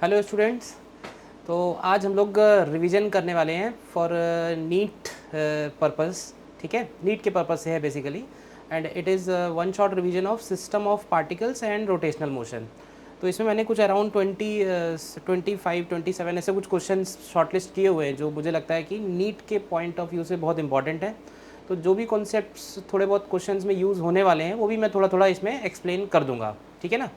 Hello students. तो आज हम लोग रिवीजन करने वाले हैं फॉर नीट पर्पस। ठीक है, नीट के पर्पस से है basically, and it is one shot revision of system of particles and rotational motion. तो इसमें मैंने कुछ अराउंड 25-27 ऐसे कुछ क्वेश्चन शॉर्टलिस्ट किए हुए हैं जो मुझे लगता है कि नीट के पॉइंट ऑफ व्यू से बहुत इंपॉर्टेंट है। तो जो भी कॉन्सेप्ट्स थोड़े बहुत क्वेश्चंस में यूज़ होने वाले हैं वो भी मैं थोड़ा थोड़ा इसमें एक्सप्लेन कर दूंगा। ठीक है ना।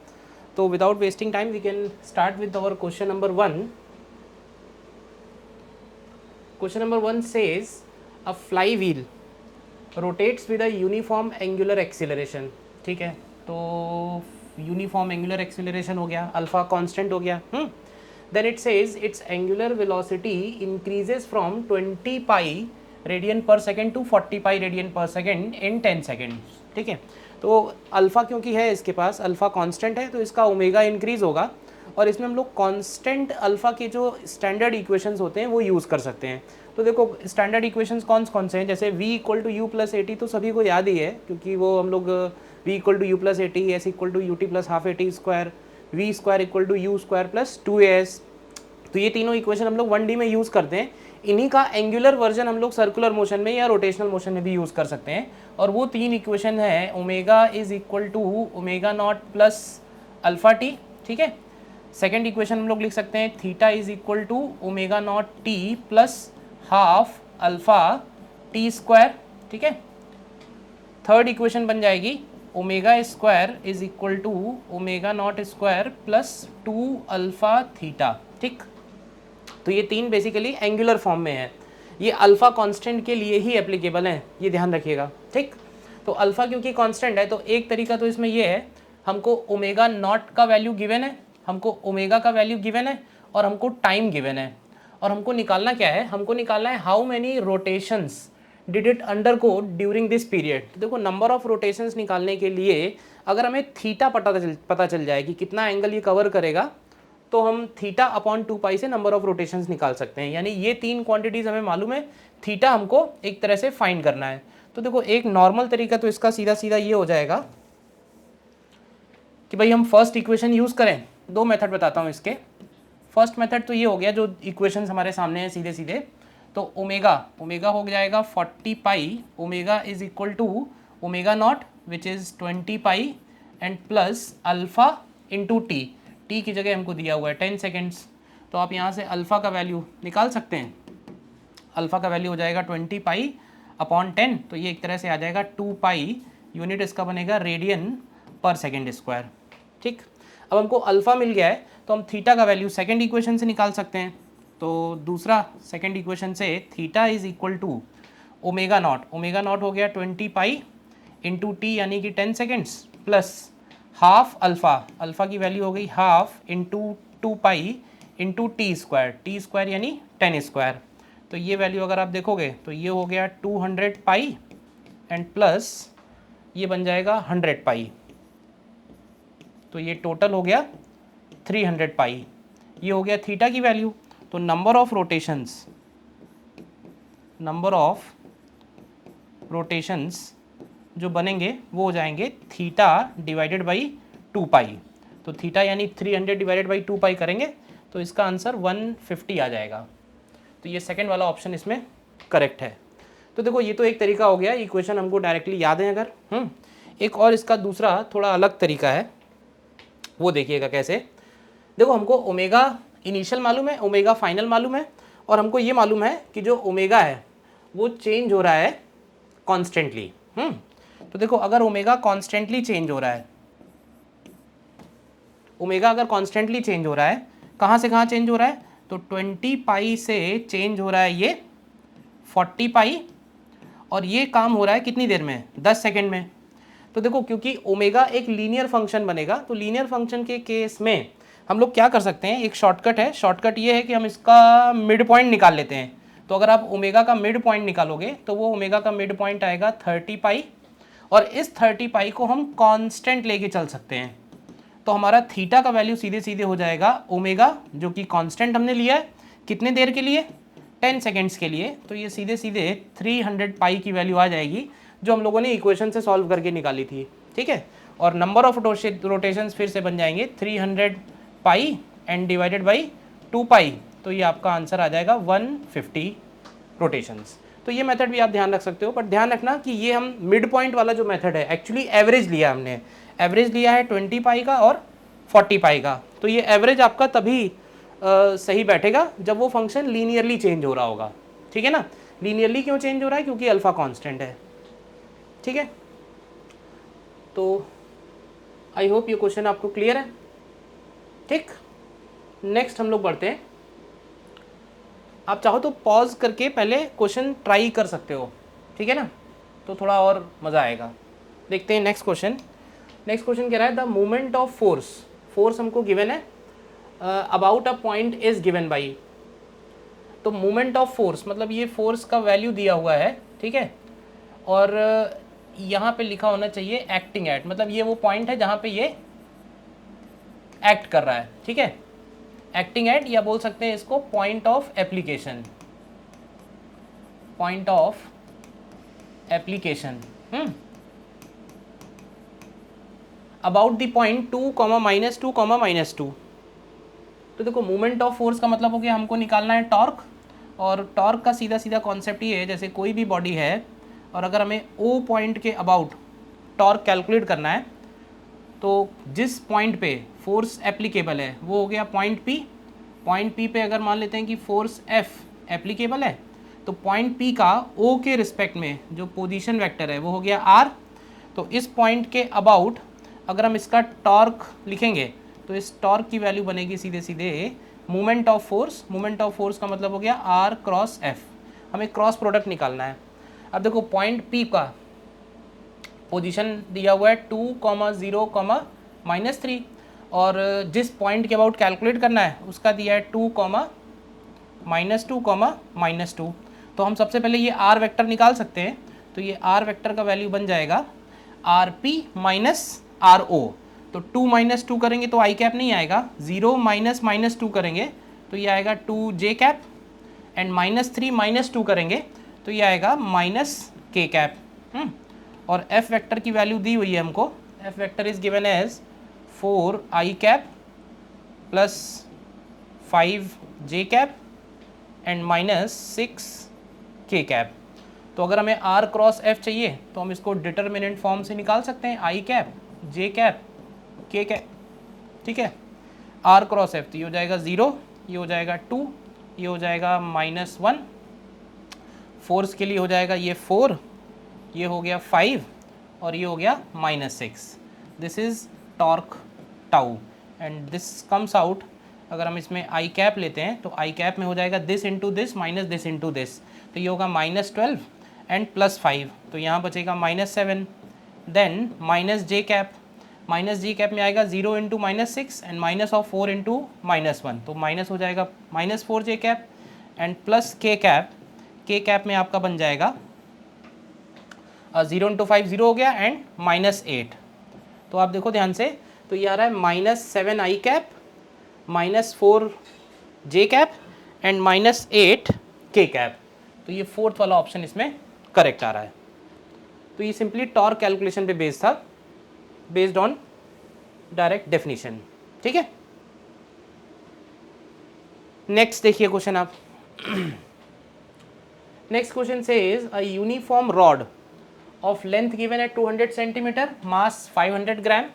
तो without wasting time we can start with our question number 1. Question number 1 says a flywheel rotates with a uniform angular acceleration. ठीक है, तो यूनिफॉर्म एंगुलर एक्सीलरेशन हो गया, अल्फा कांस्टेंट हो गया। Then it says its angular velocity increases from 20 pi radian per second to 40 pi radian per second in 10 seconds. ठीक है, तो अल्फ़ा क्योंकि है इसके पास, अल्फ़ा कांस्टेंट है तो इसका ओमेगा इंक्रीज़ होगा, और इसमें हम लोग कांस्टेंट अल्फ़ा के जो स्टैंडर्ड इक्वेशंस होते हैं वो यूज़ कर सकते हैं। तो देखो स्टैंडर्ड इक्वेशंस कौन कौन से हैं, जैसे v equal to u plus a t तो सभी को याद ही है, क्योंकि वो हम लोग v equal to u plus a t, s equal to u t plus half a t square, v square equal to u square plus 2as। तो ये तीनों इक्वेशन हम लोग 1D में यूज़ करते हैं। इन्हीं का एंगुलर वर्जन हम लोग सर्कुलर मोशन में या रोटेशनल मोशन में भी यूज़ कर सकते हैं, और वो तीन इक्वेशन है omega is equal to omega naught plus alpha t. ठीक है, सेकेंड इक्वेशन हम लोग लिख सकते हैं theta is equal to omega naught t plus half alpha t square. ठीक है, थर्ड इक्वेशन बन जाएगी omega square is equal to omega naught square plus 2 alpha theta. ठीक, तो ये तीन बेसिकली एंगुलर फॉर्म में है, ये अल्फ़ा कांस्टेंट के लिए ही एप्लीकेबल है, ये ध्यान रखिएगा। ठीक, तो अल्फ़ा क्योंकि कांस्टेंट है तो एक तरीका तो इसमें ये है, हमको ओमेगा नॉट का वैल्यू गिवन है, हमको ओमेगा का वैल्यू गिवन है, और हमको टाइम गिवन है, और हमको निकालना क्या है, हमको निकालना है how many rotations did it undergo during this period. तो देखो नंबर ऑफ रोटेशंस निकालने के लिए अगर हमें थीटा पता चल जाए कि कितना एंगल ये कवर करेगा, तो हम थीटा अपॉन 2 पाई से नंबर ऑफ रोटेशंस निकाल सकते हैं। यानी ये तीन क्वांटिटीज हमें मालूम है, थीटा हमको एक तरह से फाइंड करना है। तो देखो एक नॉर्मल तरीका तो इसका सीधा सीधा ये हो जाएगा कि भाई हम फर्स्ट इक्वेशन यूज़ करें। दो मेथड बताता हूँ इसके। फर्स्ट मेथड तो ये हो गया, जो इक्वेशंस हमारे सामने हैं सीधे सीधे, तो ओमेगा हो जाएगा 40 pi, omega is equal to omega naught which is 20 pi and plus alpha into t की जगह हमको दिया हुआ है 10 सेकेंड्स। तो आप यहाँ से अल्फ़ा का वैल्यू निकाल सकते हैं। अल्फ़ा का वैल्यू हो जाएगा 20 पाई अपॉन 10, तो ये एक तरह से आ जाएगा 2 पाई, यूनिट इसका बनेगा रेडियन पर सेकेंड स्क्वायर। ठीक, अब हमको अल्फ़ा मिल गया है तो हम थीटा का वैल्यू सेकेंड इक्वेशन से निकाल सकते हैं। तो दूसरा सेकेंड इक्वेशन से theta is equal to omega naught हो गया 20 पाई इंटू टी यानी कि 10 सेकेंड्स प्लस हाफ अल्फ़ा की वैल्यू हो गई half into 2 pi into t square यानी 10 स्क्वायर। तो ये वैल्यू अगर आप देखोगे तो ये हो गया 200 पाई एंड प्लस ये बन जाएगा 100 पाई, तो ये टोटल हो गया 300 पाई। ये हो गया थीटा की वैल्यू। तो नंबर ऑफ रोटेशंस जो बनेंगे वो हो जाएंगे थीटा डिवाइडेड बाई 2 पाई। तो थीटा यानी 300 डिवाइडेड बाई 2 पाई करेंगे तो इसका आंसर 150 आ जाएगा। तो ये सेकंड वाला ऑप्शन इसमें करेक्ट है। तो देखो ये तो एक तरीका हो गया, इक्वेशन हमको डायरेक्टली याद है अगर। एक और इसका दूसरा थोड़ा अलग तरीका है, वो देखिएगा कैसे। देखो हमको ओमेगा इनिशियल मालूम है, ओमेगा फाइनल मालूम है, और हमको ये मालूम है कि जो ओमेगा है वो चेंज हो रहा है कॉन्स्टेंटली। तो देखो अगर ओमेगा कॉन्स्टेंटली चेंज हो रहा है, ओमेगा अगर कॉन्स्टेंटली चेंज हो रहा है, कहाँ से कहाँ चेंज हो रहा है, तो 20 पाई से चेंज हो रहा है ये 40 पाई, और ये काम हो रहा है कितनी देर में, 10 सेकेंड में। तो देखो क्योंकि ओमेगा एक लीनियर फंक्शन बनेगा, तो लीनियर फंक्शन के केस में हम लोग क्या कर सकते हैं, एक शॉर्टकट है। शॉर्टकट ये है कि हम इसका मिड पॉइंट निकाल लेते हैं। तो अगर आप ओमेगा का मिड पॉइंट निकालोगे तो वो ओमेगा का मिड पॉइंट आएगा 30 पाई, और इस 30 पाई को हम कांस्टेंट लेके चल सकते हैं। तो हमारा थीटा का वैल्यू सीधे सीधे हो जाएगा ओमेगा, जो कि कांस्टेंट हमने लिया है कितने देर के लिए, 10 सेकेंड्स के लिए। तो ये सीधे सीधे 300 पाई की वैल्यू आ जाएगी, जो हम लोगों ने इक्वेशन से सॉल्व करके निकाली थी। ठीक है, और नंबर ऑफ रोटेशंस फिर से बन जाएंगे 300 पाई एंड डिवाइडेड बाई 2 पाई, तो ये आपका आंसर आ जाएगा 150 रोटेशंस। तो ये मेथड भी आप ध्यान रख सकते हो, पर ध्यान रखना कि ये हम मिड पॉइंट वाला जो मेथड है, एक्चुअली एवरेज लिया हमने, एवरेज लिया है 20 पाई का और 40 पाई का। तो ये एवरेज आपका तभी सही बैठेगा जब वो फंक्शन लीनियरली चेंज हो रहा होगा, ठीक है ना। लीनियरली क्यों चेंज हो रहा है? क्योंकि अल्फा कांस्टेंट है, ठीक है। तो आई होप ये क्वेश्चन आपको क्लियर है, ठीक। नेक्स्ट हम लोग बढ़ते हैं। आप चाहो तो पॉज करके पहले क्वेश्चन ट्राई कर सकते हो, ठीक है ना, तो थोड़ा और मज़ा आएगा। देखते हैं नेक्स्ट क्वेश्चन। नेक्स्ट क्वेश्चन कह रहा है the moment of force, force हमको गिवन है, about a point is given by. तो मोमेंट ऑफ फोर्स मतलब ये फोर्स का वैल्यू दिया हुआ है, ठीक है, और यहाँ पे लिखा होना चाहिए एक्टिंग एट, मतलब ये वो पॉइंट है जहाँ पे ये एक्ट कर रहा है, ठीक है, एक्टिंग एट, या बोल सकते हैं इसको point of application, point of application. About the point 2, -2, -2। तो देखो मोमेंट ऑफ फोर्स का मतलब हो गया हमको निकालना है टॉर्क, और टॉर्क का सीधा सीधा कॉन्सेप्ट ये है, जैसे कोई भी बॉडी है और अगर हमें ओ पॉइंट के अबाउट टॉर्क कैलकुलेट करना है, तो जिस पॉइंट पे फोर्स एप्लीकेबल है वो हो गया पॉइंट पी। पॉइंट पी पे अगर मान लेते हैं कि फोर्स एफ एप्लीकेबल है, तो पॉइंट पी का ओ के रिस्पेक्ट में जो पोजीशन वेक्टर है वो हो गया आर। तो इस पॉइंट के अबाउट अगर हम इसका टॉर्क लिखेंगे तो इस टॉर्क की वैल्यू बनेगी सीधे सीधे moment of force. Moment of force का मतलब हो गया आर क्रॉस एफ, हमें क्रॉस प्रोडक्ट निकालना है। अब देखो पॉइंट पी का पोजीशन दिया हुआ है 2, 0, -3, और जिस पॉइंट के अबाउट कैलकुलेट करना है उसका दिया है 2, -2, -2। तो हम सबसे पहले ये आर वेक्टर निकाल सकते हैं। तो ये आर वेक्टर का वैल्यू बन जाएगा r p minus r o. तो 2 - 2 करेंगे तो आई कैप नहीं आएगा, 0 - -2 करेंगे तो ये आएगा 2 जे कैप, एंड -3 - 2 करेंगे तो ये आएगा -k कैप। और एफ वेक्टर की वैल्यू दी हुई है हमको, F vector is given as 4 i cap plus 5 j cap and -6 k cap. तो अगर हमें r क्रॉस f चाहिए तो हम इसको डिटर्मिनेंट फॉर्म से निकाल सकते हैं, आई कैप जे कैप k कैप, ठीक है। r क्रॉस f तो ये हो जाएगा 0, ये हो जाएगा 2, ये हो जाएगा -1, फोर्स के लिए हो जाएगा ये 4, ये हो गया 5 और ये हो गया -6। This is torque tau and this comes out, अगर हम इसमें आई कैप लेते हैं तो आई कैप में हो जाएगा this into this minus this into this, तो ये होगा -12 एंड +5, तो यहाँ बचेगा -7, then -j cap, -j cap में आएगा 0 इंटू -6 एंड -4 इंटू -1, तो माइनस हो जाएगा -4j cap and plus k cap, k cap में आपका बन जाएगा 0 इंटू 5 0 हो गया एंड -8। तो आप देखो ध्यान से, तो ये आ रहा है -7 आई कैप, -4 जे कैप एंड -8 के कैप। तो ये फोर्थ वाला ऑप्शन इसमें करेक्ट आ रहा है। तो ये सिंपली टॉर्क कैलकुलेशन पे बेस्ड था, बेस्ड ऑन डायरेक्ट डेफिनेशन, ठीक है। नेक्स्ट देखिए क्वेश्चन आप। Next question says a uniform rod of length given at 200 centimeter, mass 500 gram,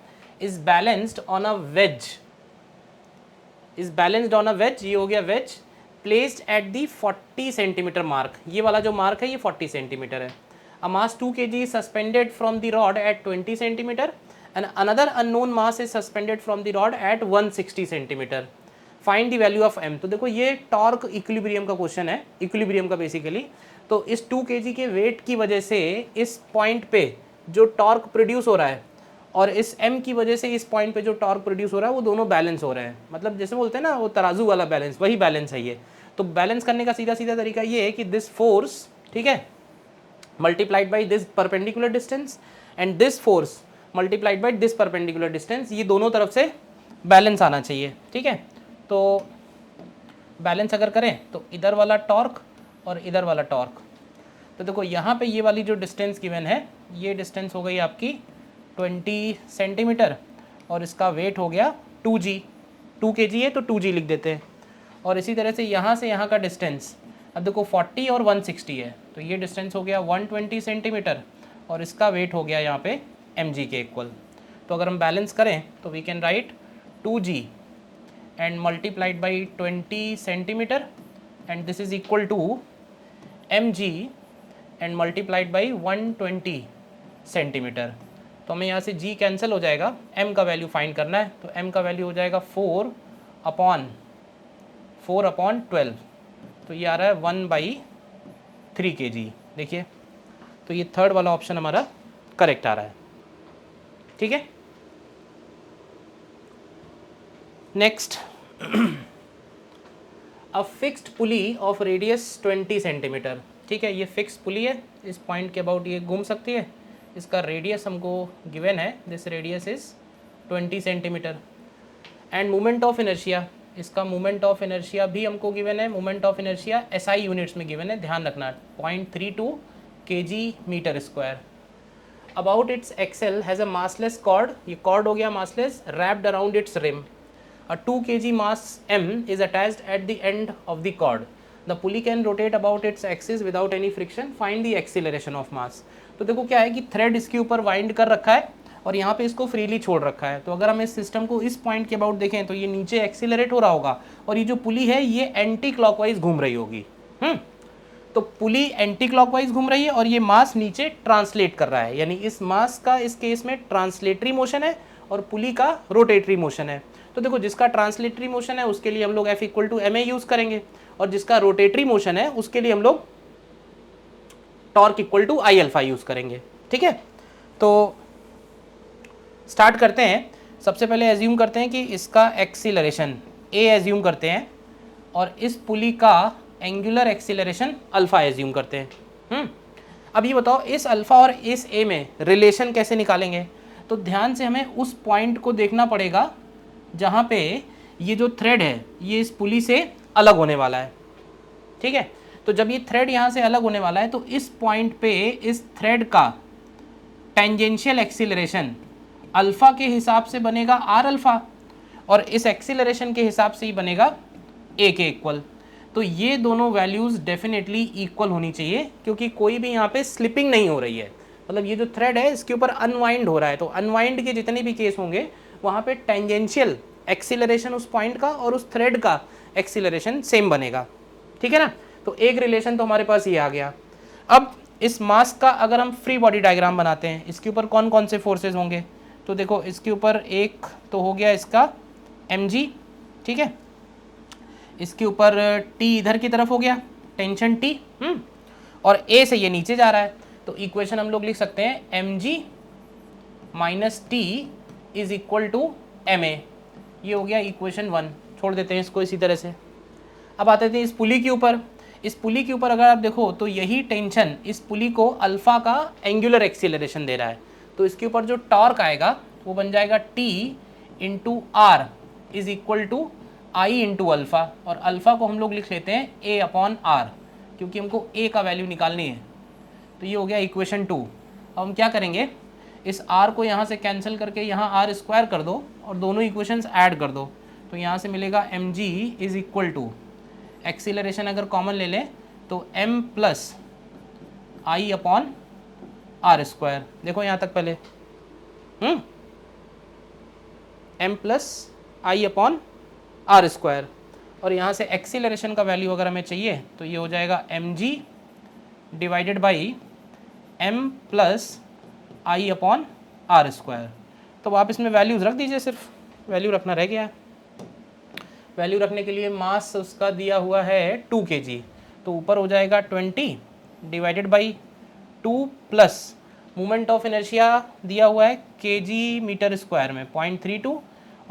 is balanced on a wedge, is balanced on a wedge, ये हो गया wedge, placed at the 40 centimeter mark, ये वाला जो mark है ये 40 centimetre है। a mass 2 kg is suspended from the rod at 20 centimeter and another unknown mass is suspended from the rod at 160 centimeter, find the value of m। तो देखो ये torque equilibrium का क्वेश्चन है, equilibrium का basically. तो इस 2 kg के wait की वजह से इस पॉइंट पे जो टॉर्क प्रोड्यूस हो रहा है और इस m की वजह से इस पॉइंट पे जो टॉर्क प्रोड्यूस हो रहा है वो दोनों बैलेंस हो रहे हैं, मतलब जैसे बोलते हैं ना वो तराजू वाला बैलेंस, वही बैलेंस है ये। तो बैलेंस करने का सीधा सीधा तरीका ये है कि दिस फोर्स, ठीक है, multiplied by this perpendicular distance and this force multiplied by this perpendicular distance, ये दोनों तरफ से बैलेंस आना चाहिए, ठीक है। तो बैलेंस अगर करें तो इधर वाला टॉर्क और इधर वाला टॉर्क, तो देखो यहाँ पे ये वाली जो डिस्टेंस गिवन है ये डिस्टेंस हो गई आपकी 20 सेंटीमीटर और इसका वेट हो गया 2g, 2 kg है तो 2g लिख देते हैं। और इसी तरह से यहाँ का डिस्टेंस, अब देखो 40 और 160 है, तो ये डिस्टेंस हो गया 120 सेंटीमीटर और इसका वेट हो गया यहाँ पे mg के इक्वल। तो अगर हम बैलेंस करें तो we can write 2g and multiplied by 20 centimeter and this is equal to mg and multiplied by 120 centimetre. तो हमें यहाँ से g कैंसिल हो जाएगा, m का वैल्यू फाइंड करना है, तो m का वैल्यू हो जाएगा 4 अपॉन 12, तो ये आ रहा है 1/3 kg। देखिए, तो ये थर्ड वाला ऑप्शन हमारा करेक्ट आ रहा है। ठीक है, next, a fixed pulley of radius 20 centimetre. ठीक है, ये फिक्स पुली है, इस पॉइंट के अबाउट ये घूम सकती है, इसका रेडियस हमको गिवन है, this radius is 20 centimetre. And moment of inertia, इसका मोमेंट ऑफ इनर्शिया भी हमको गिवन है, moment of inertia SI units में गिवन है, ध्यान रखना 0.32 kg metre square. About its axle has a massless cord, ये कॉर्ड हो गया massless, wrapped around its rim. A 2 kg mass m is attached at the end of the cord. The pulley can rotate about its axis without any friction. Find the acceleration of mass. तो देखो क्या है कि thread इसके ऊपर wind कर रखा है और यहाँ पे इसको फ्रीली छोड़ रखा है। तो अगर हम इस सिस्टम को इस पॉइंट के अबाउट देखें तो ये नीचे एक्सीलरेट हो रहा होगा और ये जो पुली है ये एंटी क्लॉकवाइज घूम रही होगी। तो पुली एंटी क्लॉकवाइज घूम रही है और ये मास नीचे ट्रांसलेट कर रहा है, यानी इस मास का इस केस में ट्रांसलेटरी मोशन है और पुली का रोटेटरी मोशन है। तो देखो, जिसका ट्रांसलेटरी मोशन है उसके लिए हम लोग F equal to ma use करेंगे और जिसका रोटेटरी मोशन है उसके लिए हम लोग torque equal to I alpha use करेंगे। ठीक है, तो स्टार्ट करते हैं। सबसे पहले एज्यूम करते हैं कि इसका एक्सीलरेशन a एज्यूम करते हैं और इस पुली का एंगुलर एक्सीलरेशन अल्फा एज्यूम करते हैं। अब ये बताओ, इस अल्फा और इस a में रिलेशन कैसे निकालेंगे? तो ध्यान से हमें उस पॉइंट को देखना पड़ेगा जहाँ पे ये जो थ्रेड है ये इस पुली से अलग होने वाला है। ठीक है, तो जब ये थ्रेड यहाँ से अलग होने वाला है तो इस पॉइंट पे इस थ्रेड का टेंजेंशियल एक्सीलरेशन अल्फा के हिसाब से बनेगा आर अल्फा और इस एक्सीलरेशन के हिसाब से ही बनेगा ए के इक्वल। तो ये दोनों वैल्यूज़ डेफिनेटली इक्वल होनी चाहिए क्योंकि कोई भी यहाँ पे स्लिपिंग नहीं हो रही है, मतलब ये जो थ्रेड है इसके ऊपर अनवाइंड हो रहा है। तो अनवाइंड के जितने भी केस होंगे वहाँ पे टेंजेंशियल एक्सीलरेशन उस पॉइंट का और उस थ्रेड का एक्सीलरेशन सेम बनेगा। ठीक है ना, तो एक रिलेशन तो हमारे पास ये आ गया। अब इस मास का अगर हम फ्री बॉडी डायग्राम बनाते हैं, इसके ऊपर कौन कौन से फोर्सेस होंगे? तो देखो, इसके ऊपर एक तो हो गया इसका mg, ठीक है, इसके ऊपर T इधर की तरफ हो गया, टेंशन T, और A से ये नीचे जा रहा है, तो इक्वेशन हम लोग लिख सकते हैं mg minus T is equal to ma। ये हो गया इक्वेशन 1, छोड़ देते हैं इसको इसी तरह से। अब आते थे इस पुली के ऊपर। इस पुली के ऊपर अगर आप देखो तो यही टेंशन इस पुली को अल्फा का एंगुलर एक्सीलरेशन दे रहा है, तो इसके ऊपर जो टॉर्क आएगा वो बन जाएगा T into R is equal to I into alpha, और अल्फ़ा को हम लोग लिख लेते हैं A अपॉन आर क्योंकि हमको A का वैल्यू निकालनी है। तो ये हो गया इक्वेशन 2। अब हम क्या करेंगे, इस r को यहाँ से कैंसिल करके यहाँ आर स्क्वायर कर दो और दोनों इक्वेशंस ऐड कर दो, तो यहाँ से मिलेगा mg is equal to, acceleration अगर कॉमन ले लें तो m plus I upon R square. देखो यहाँ तक पहले m plus I upon R square, और यहाँ से एक्सीलरेशन का वैल्यू अगर हमें चाहिए तो ये हो जाएगा mg divided by m plus I upon R square. तो आप इसमें वैल्यूज़ रख दीजिए, सिर्फ वैल्यू रखना रह गया है। वैल्यू रखने के लिए मास उसका दिया हुआ है 2 kg, तो ऊपर हो जाएगा 20 divided by 2 plus moment of inertia दिया हुआ है kg मीटर स्क्वायर में 0.32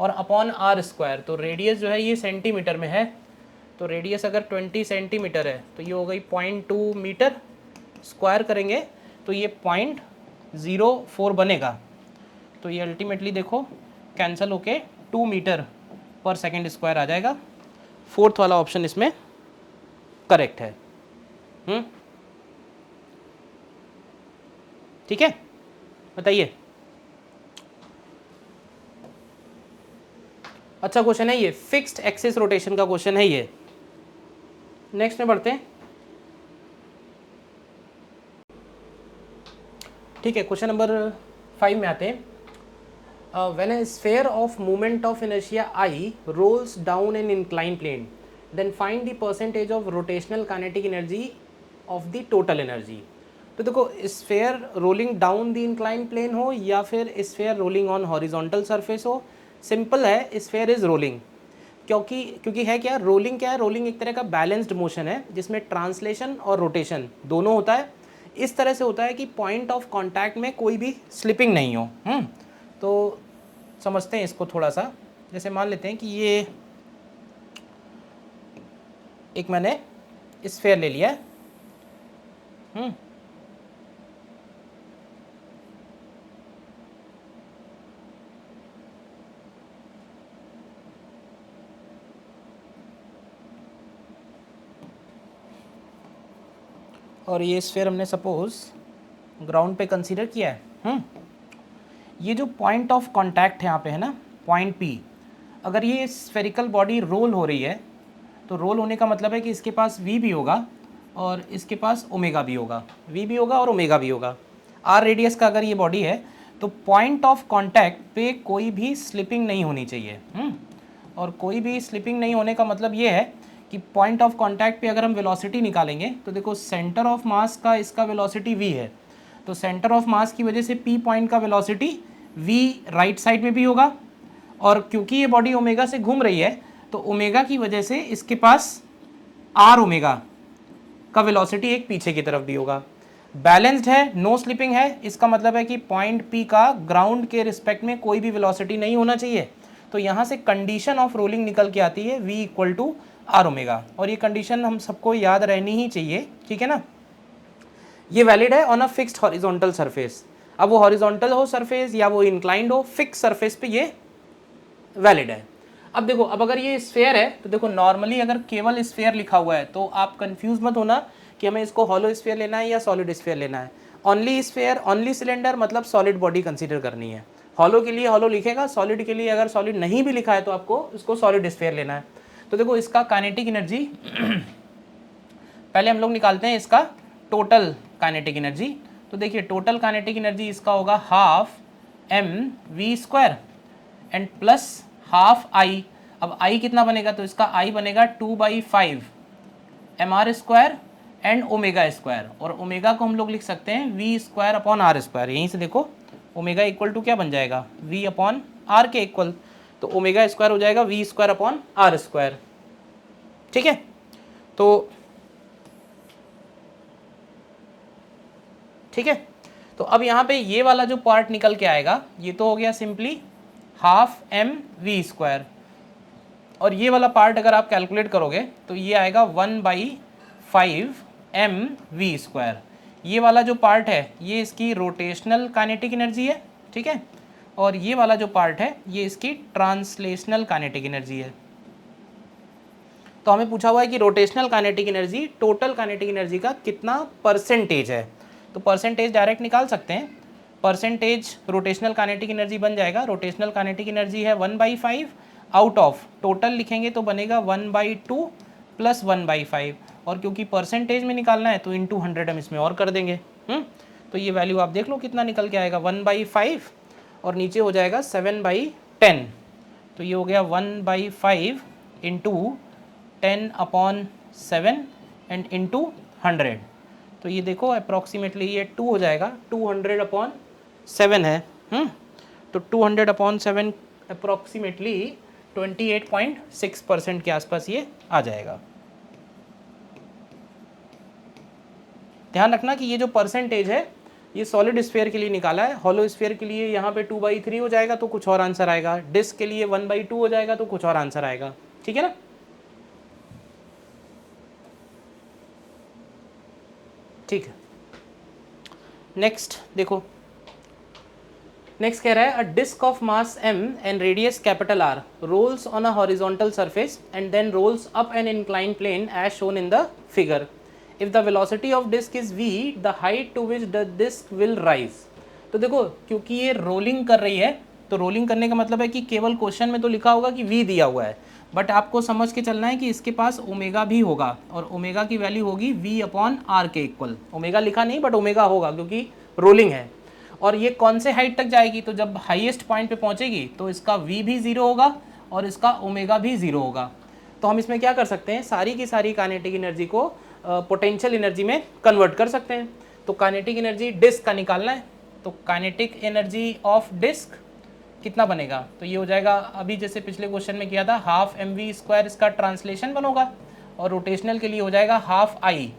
और अपॉन आर स्क्वायर। तो रेडियस जो है ये सेंटीमीटर में है, तो रेडियस अगर 20 सेंटीमीटर है तो ये हो गई 0.2 मीटर, स्क्वायर करेंगे तो ये 0.04 बनेगा। तो ये अल्टीमेटली देखो कैंसिल होके 2 मीटर पर सेकेंड स्क्वायर आ जाएगा। फोर्थ वाला ऑप्शन इसमें करेक्ट है। ठीक है, बताइए। अच्छा क्वेश्चन है ये, फिक्स्ड एक्सिस रोटेशन का क्वेश्चन है ये। नेक्स्ट में बढ़ते हैं। ठीक है, क्वेश्चन नंबर 5 में आते हैं। When a sphere of moment of inertia I rolls down an incline plane, then find the percentage of rotational kinetic energy of the total energy. तो देखो, sphere rolling down the incline plane हो या फिर sphere rolling on horizontal surface हो, simple है, sphere is rolling. क्योंकि है क्या, रोलिंग क्या है, रोलिंग एक तरह का बैलेंस्ड मोशन है जिसमें ट्रांसलेशन और रोटेशन दोनों होता है। इस तरह से होता है कि पॉइंट ऑफ कांटेक्ट में कोई भी स्लिपिंग नहीं हो। तो समझते हैं इसको थोड़ा सा। जैसे मान लेते हैं कि ये एक मैंने स्फीयर ले लिया है। और ये स्फीयर हमने सपोज ग्राउंड पे कंसीडर किया है। ये जो पॉइंट ऑफ कांटेक्ट है यहाँ पे है ना, पॉइंट पी, अगर ये स्फेरिकल बॉडी रोल हो रही है तो रोल होने का मतलब है कि इसके पास वी भी होगा और इसके पास ओमेगा भी होगा, वी भी होगा और ओमेगा भी होगा। आर रेडियस का अगर ये बॉडी है तो पॉइंट ऑफ कांटेक्ट पे कोई भी स्लिपिंग नहीं होनी चाहिए। और कोई भी स्लिपिंग नहीं होने का मतलब ये है कि पॉइंट ऑफ कांटेक्ट पे अगर हम वेलोसिटी निकालेंगे तो देखो, सेंटर ऑफ मास का इसका वेलोसिटी v है, तो सेंटर ऑफ मास की वजह से p पॉइंट का वेलोसिटी v राइट साइड में भी होगा। और क्योंकि ये बॉडी ओमेगा से घूम रही है तो ओमेगा की वजह से इसके पास r ओमेगा का वेलोसिटी एक पीछे की तरफ भी होगा। बैलेंस्ड है, नो स्लिपिंग है, इसका मतलब है कि पॉइंट p का ग्राउंड के रिस्पेक्ट में कोई भी वेलोसिटी नहीं होना चाहिए। तो यहाँ से कंडीशन ऑफ रोलिंग निकल के आती है v equal to R omega, और ये कंडीशन हम सबको याद रहनी ही चाहिए, ठीक है ना। ये वैलिड है on a fixed horizontal surface. अब वो हॉरिजॉन्टल हो सरफेस या वो इंक्लाइंड हो, फिक्स सरफेस पे ये वैलिड है। अब देखो, अब अगर ये स्फीयर है तो देखो, नॉर्मली अगर केवल स्फीयर लिखा हुआ है तो आप कंफ्यूज मत होना कि हमें इसको हॉलो स्फीयर लेना है या सॉलिड स्फीयर लेना है। ओनली स्फीयर, ओनली सिलेंडर मतलब सॉलिड बॉडी कंसीडर करनी है। हॉलो के लिए हॉलो लिखेगा, सॉलिड के लिए अगर सॉलिड नहीं भी लिखा है तो आपको इसको सॉलिड स्फीयर लेना है। तो देखो, इसका काइनेटिक एनर्जी पहले हम लोग निकालते हैं इसका टोटल काइनेटिक एनर्जी। तो देखिए, टोटल काइनेटिक एनर्जी इसका होगा half M V square and plus half I. अब आई कितना बनेगा, तो इसका आई बनेगा 2/5 M R square and omega square. और ओमेगा को हम लोग लिख सकते हैं V square upon R square. यहीं से देखो, ओमेगा इक्वल टू क्या बन जाएगा, वी अपॉन आर के इक्वल, तो ओमेगा स्क्वायर हो जाएगा V square upon R square. ठीक है, तो ठीक है, तो अब यहाँ पे ये वाला जो पार्ट निकल के आएगा ये तो हो गया simply half M V square, और ये वाला पार्ट अगर आप कैलकुलेट करोगे तो ये आएगा 1/5 एम वी स्क्वायर। ये वाला जो पार्ट है ये इसकी रोटेशनल काइनेटिक एनर्जी है, ठीक है, और ये वाला जो पार्ट है ये इसकी ट्रांसलेशनल काइनेटिक एनर्जी है। तो हमें पूछा हुआ है कि rotational kinetic energy total kinetic energy का कितना परसेंटेज है, तो परसेंटेज डायरेक्ट निकाल सकते हैं। परसेंटेज रोटेशनल काइनेटिक एनर्जी बन जाएगा, रोटेशनल काइनेटिक एनर्जी है 1/5 आउट ऑफ टोटल लिखेंगे तो बनेगा 1/2 प्लस 1/5, और क्योंकि परसेंटेज में निकालना है तो इंटू 100 हम इसमें और कर देंगे। तो ये वैल्यू आप देख लो कितना निकल के आएगा, 1/5 और नीचे हो जाएगा 7/10, तो ये हो गया 1/5 इंटू 10/7 एंड इंटू 100। तो ये देखो अप्रॉक्सीमेटली ये 2 हो जाएगा, 200/7 है। तो 200/7 अप्रॉक्सीमेटली 28.6% के आसपास ये आ जाएगा। ध्यान रखना कि ये जो परसेंटेज है ये सॉलिड स्फीयर के लिए निकाला है, हॉलो स्फीयर के लिए यहाँ पे 2/3 हो जाएगा तो कुछ और आंसर आएगा, डिस्क के लिए 1/2 हो जाएगा तो कुछ और आंसर आएगा, ठीक है ना। ठीक है, नेक्स्ट देखो, नेक्स्ट कह रहा है a disc of mass m and radius capital R rolls on a horizontal surface and then rolls up an inclined plane as shown in the figure. If the velocity of disc is v, the height to which the disc will rise. तो देखो, क्योंकि ये rolling कर रही है तो rolling करने का मतलब है कि केवल क्वेश्चन में तो लिखा होगा कि v दिया हुआ है, बट आपको समझ के चलना है कि इसके पास ओमेगा भी होगा, और ओमेगा की वैल्यू होगी v अपॉन आर के इक्वल। ओमेगा लिखा नहीं बट ओमेगा होगा क्योंकि रोलिंग है। और ये कौन से हाइट तक जाएगी, तो जब हाईएस्ट पॉइंट पे पहुंचेगी तो इसका v भी 0 होगा और इसका ओमेगा भी 0 होगा। तो हम इसमें क्या कर सकते हैं, सारी की सारी काइनेटिक एनर्जी को पोटेंशियल एनर्जी में कन्वर्ट कर सकते हैं। तो काइनेटिक एनर्जी डिस्क का निकालना है, तो काइनेटिक एनर्जी ऑफ डिस्क कितना बनेगा, तो ये हो जाएगा, अभी जैसे पिछले क्वेश्चन में किया था, हाफ mv², इसका ट्रांसलेशन बनोगा, और रोटेशनल के लिए हो जाएगा हाफ आई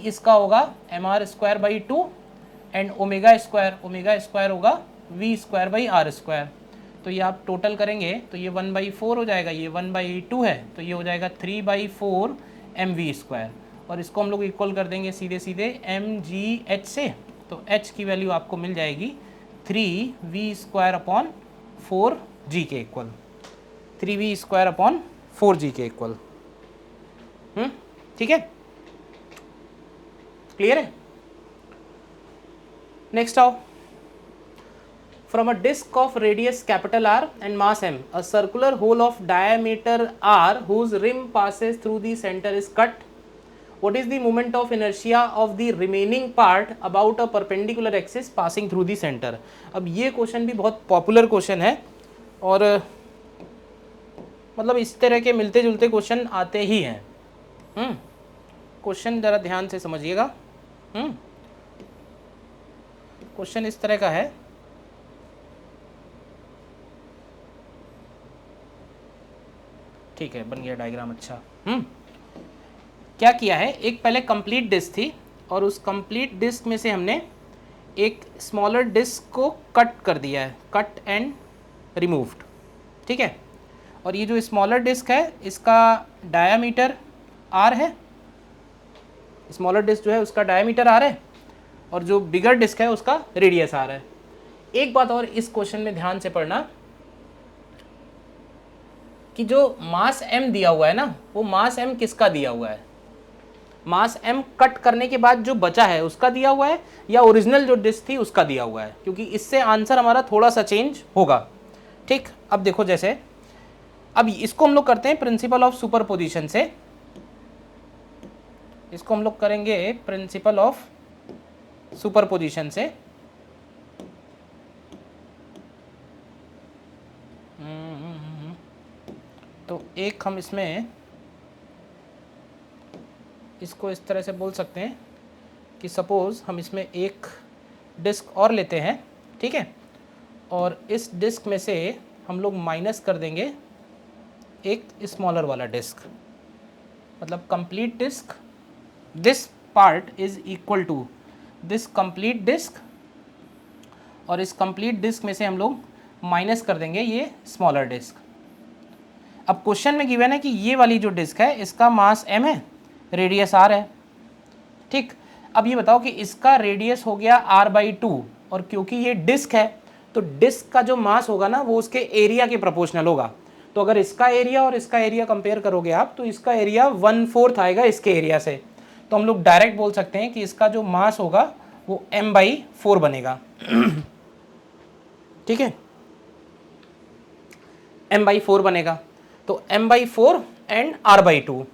इसका होगा mr²/2 एंड ओमेगा स्क्वायर होगा v²/r²। तो ये आप टोटल करेंगे तो ये 1/4 हो जाएगा, ये 1/2 है, तो ये हो जाएगा 3/4 mv², और इसको हम लोग इक्वल कर देंगे सीधे सीधे mgh से, तो h की वैल्यू आपको मिल जाएगी 3v²/4g के इक्वल, 3v²/4g के इक्वल। ठीक है, क्लियर है। नेक्स्ट आओ, from a disk of radius capital R and mass m, a circular hole of diameter r whose rim passes through the center is cut. What is the moment of inertia of the remaining part about a perpendicular axis passing through the center? अब ये question भी बहुत popular question है, और मतलब इस तरह के मिलते जुलते क्वेश्चन आते ही हैं। क्वेश्चन ज़रा ध्यान से समझिएगा। क्वेश्चन इस तरह का है, ठीक है, बन गया डायग्राम, अच्छा। क्या किया है, एक पहले कंप्लीट डिस्क थी, और उस कंप्लीट डिस्क में से हमने एक स्मॉलर डिस्क को कट कर दिया है, कट एंड रिमूव्ड, ठीक है। और ये जो स्मॉलर डिस्क है इसका डायामीटर आर है, स्मॉलर डिस्क जो है उसका डायामीटर आर है, और जो बिगर डिस्क है उसका रेडियस आर है। एक बात और इस क्वेश्चन में ध्यान से पढ़ना कि जो मास m दिया हुआ है ना, वो मास m किसका दिया हुआ है, मास m कट करने के बाद जो बचा है उसका दिया हुआ है, या ओरिजिनल जो डिस्क थी उसका दिया हुआ है, क्योंकि इससे आंसर हमारा थोड़ा सा चेंज होगा। ठीक, अब देखो, जैसे अब इसको हम लोग करते हैं प्रिंसिपल ऑफ सुपरपोजिशन से, इसको हम लोग करेंगे प्रिंसिपल ऑफ सुपरपोजिशन से। तो एक हम इसमें इसको इस तरह से बोल सकते हैं कि सपोज़ हम इसमें एक डिस्क और लेते हैं, ठीक है, और इस डिस्क में से हम लोग माइनस कर देंगे एक स्मॉलर वाला डिस्क, मतलब complete disc, this part is equal to this complete disc, और इस कंप्लीट डिस्क में से हम लोग माइनस कर देंगे ये स्मॉलर डिस्क। अब क्वेश्चन में गिवन है कि ये वाली जो डिस्क है इसका मास m है, रेडियस r है, ठीक। अब ये बताओ कि इसका रेडियस हो गया r/2, और क्योंकि ये डिस्क है तो डिस्क का जो मास होगा ना वो उसके एरिया के प्रोपोर्शनल होगा। तो अगर इसका एरिया और इसका एरिया कंपेयर करोगे आप, तो इसका एरिया 1/4 आएगा इसके एरिया से। तो हम लोग डायरेक्ट बोल सकते हैं कि इसका जो मास होगा वो m/4 बनेगा। ठीक है, m/4 बनेगा, तो m/4 एंड r/2।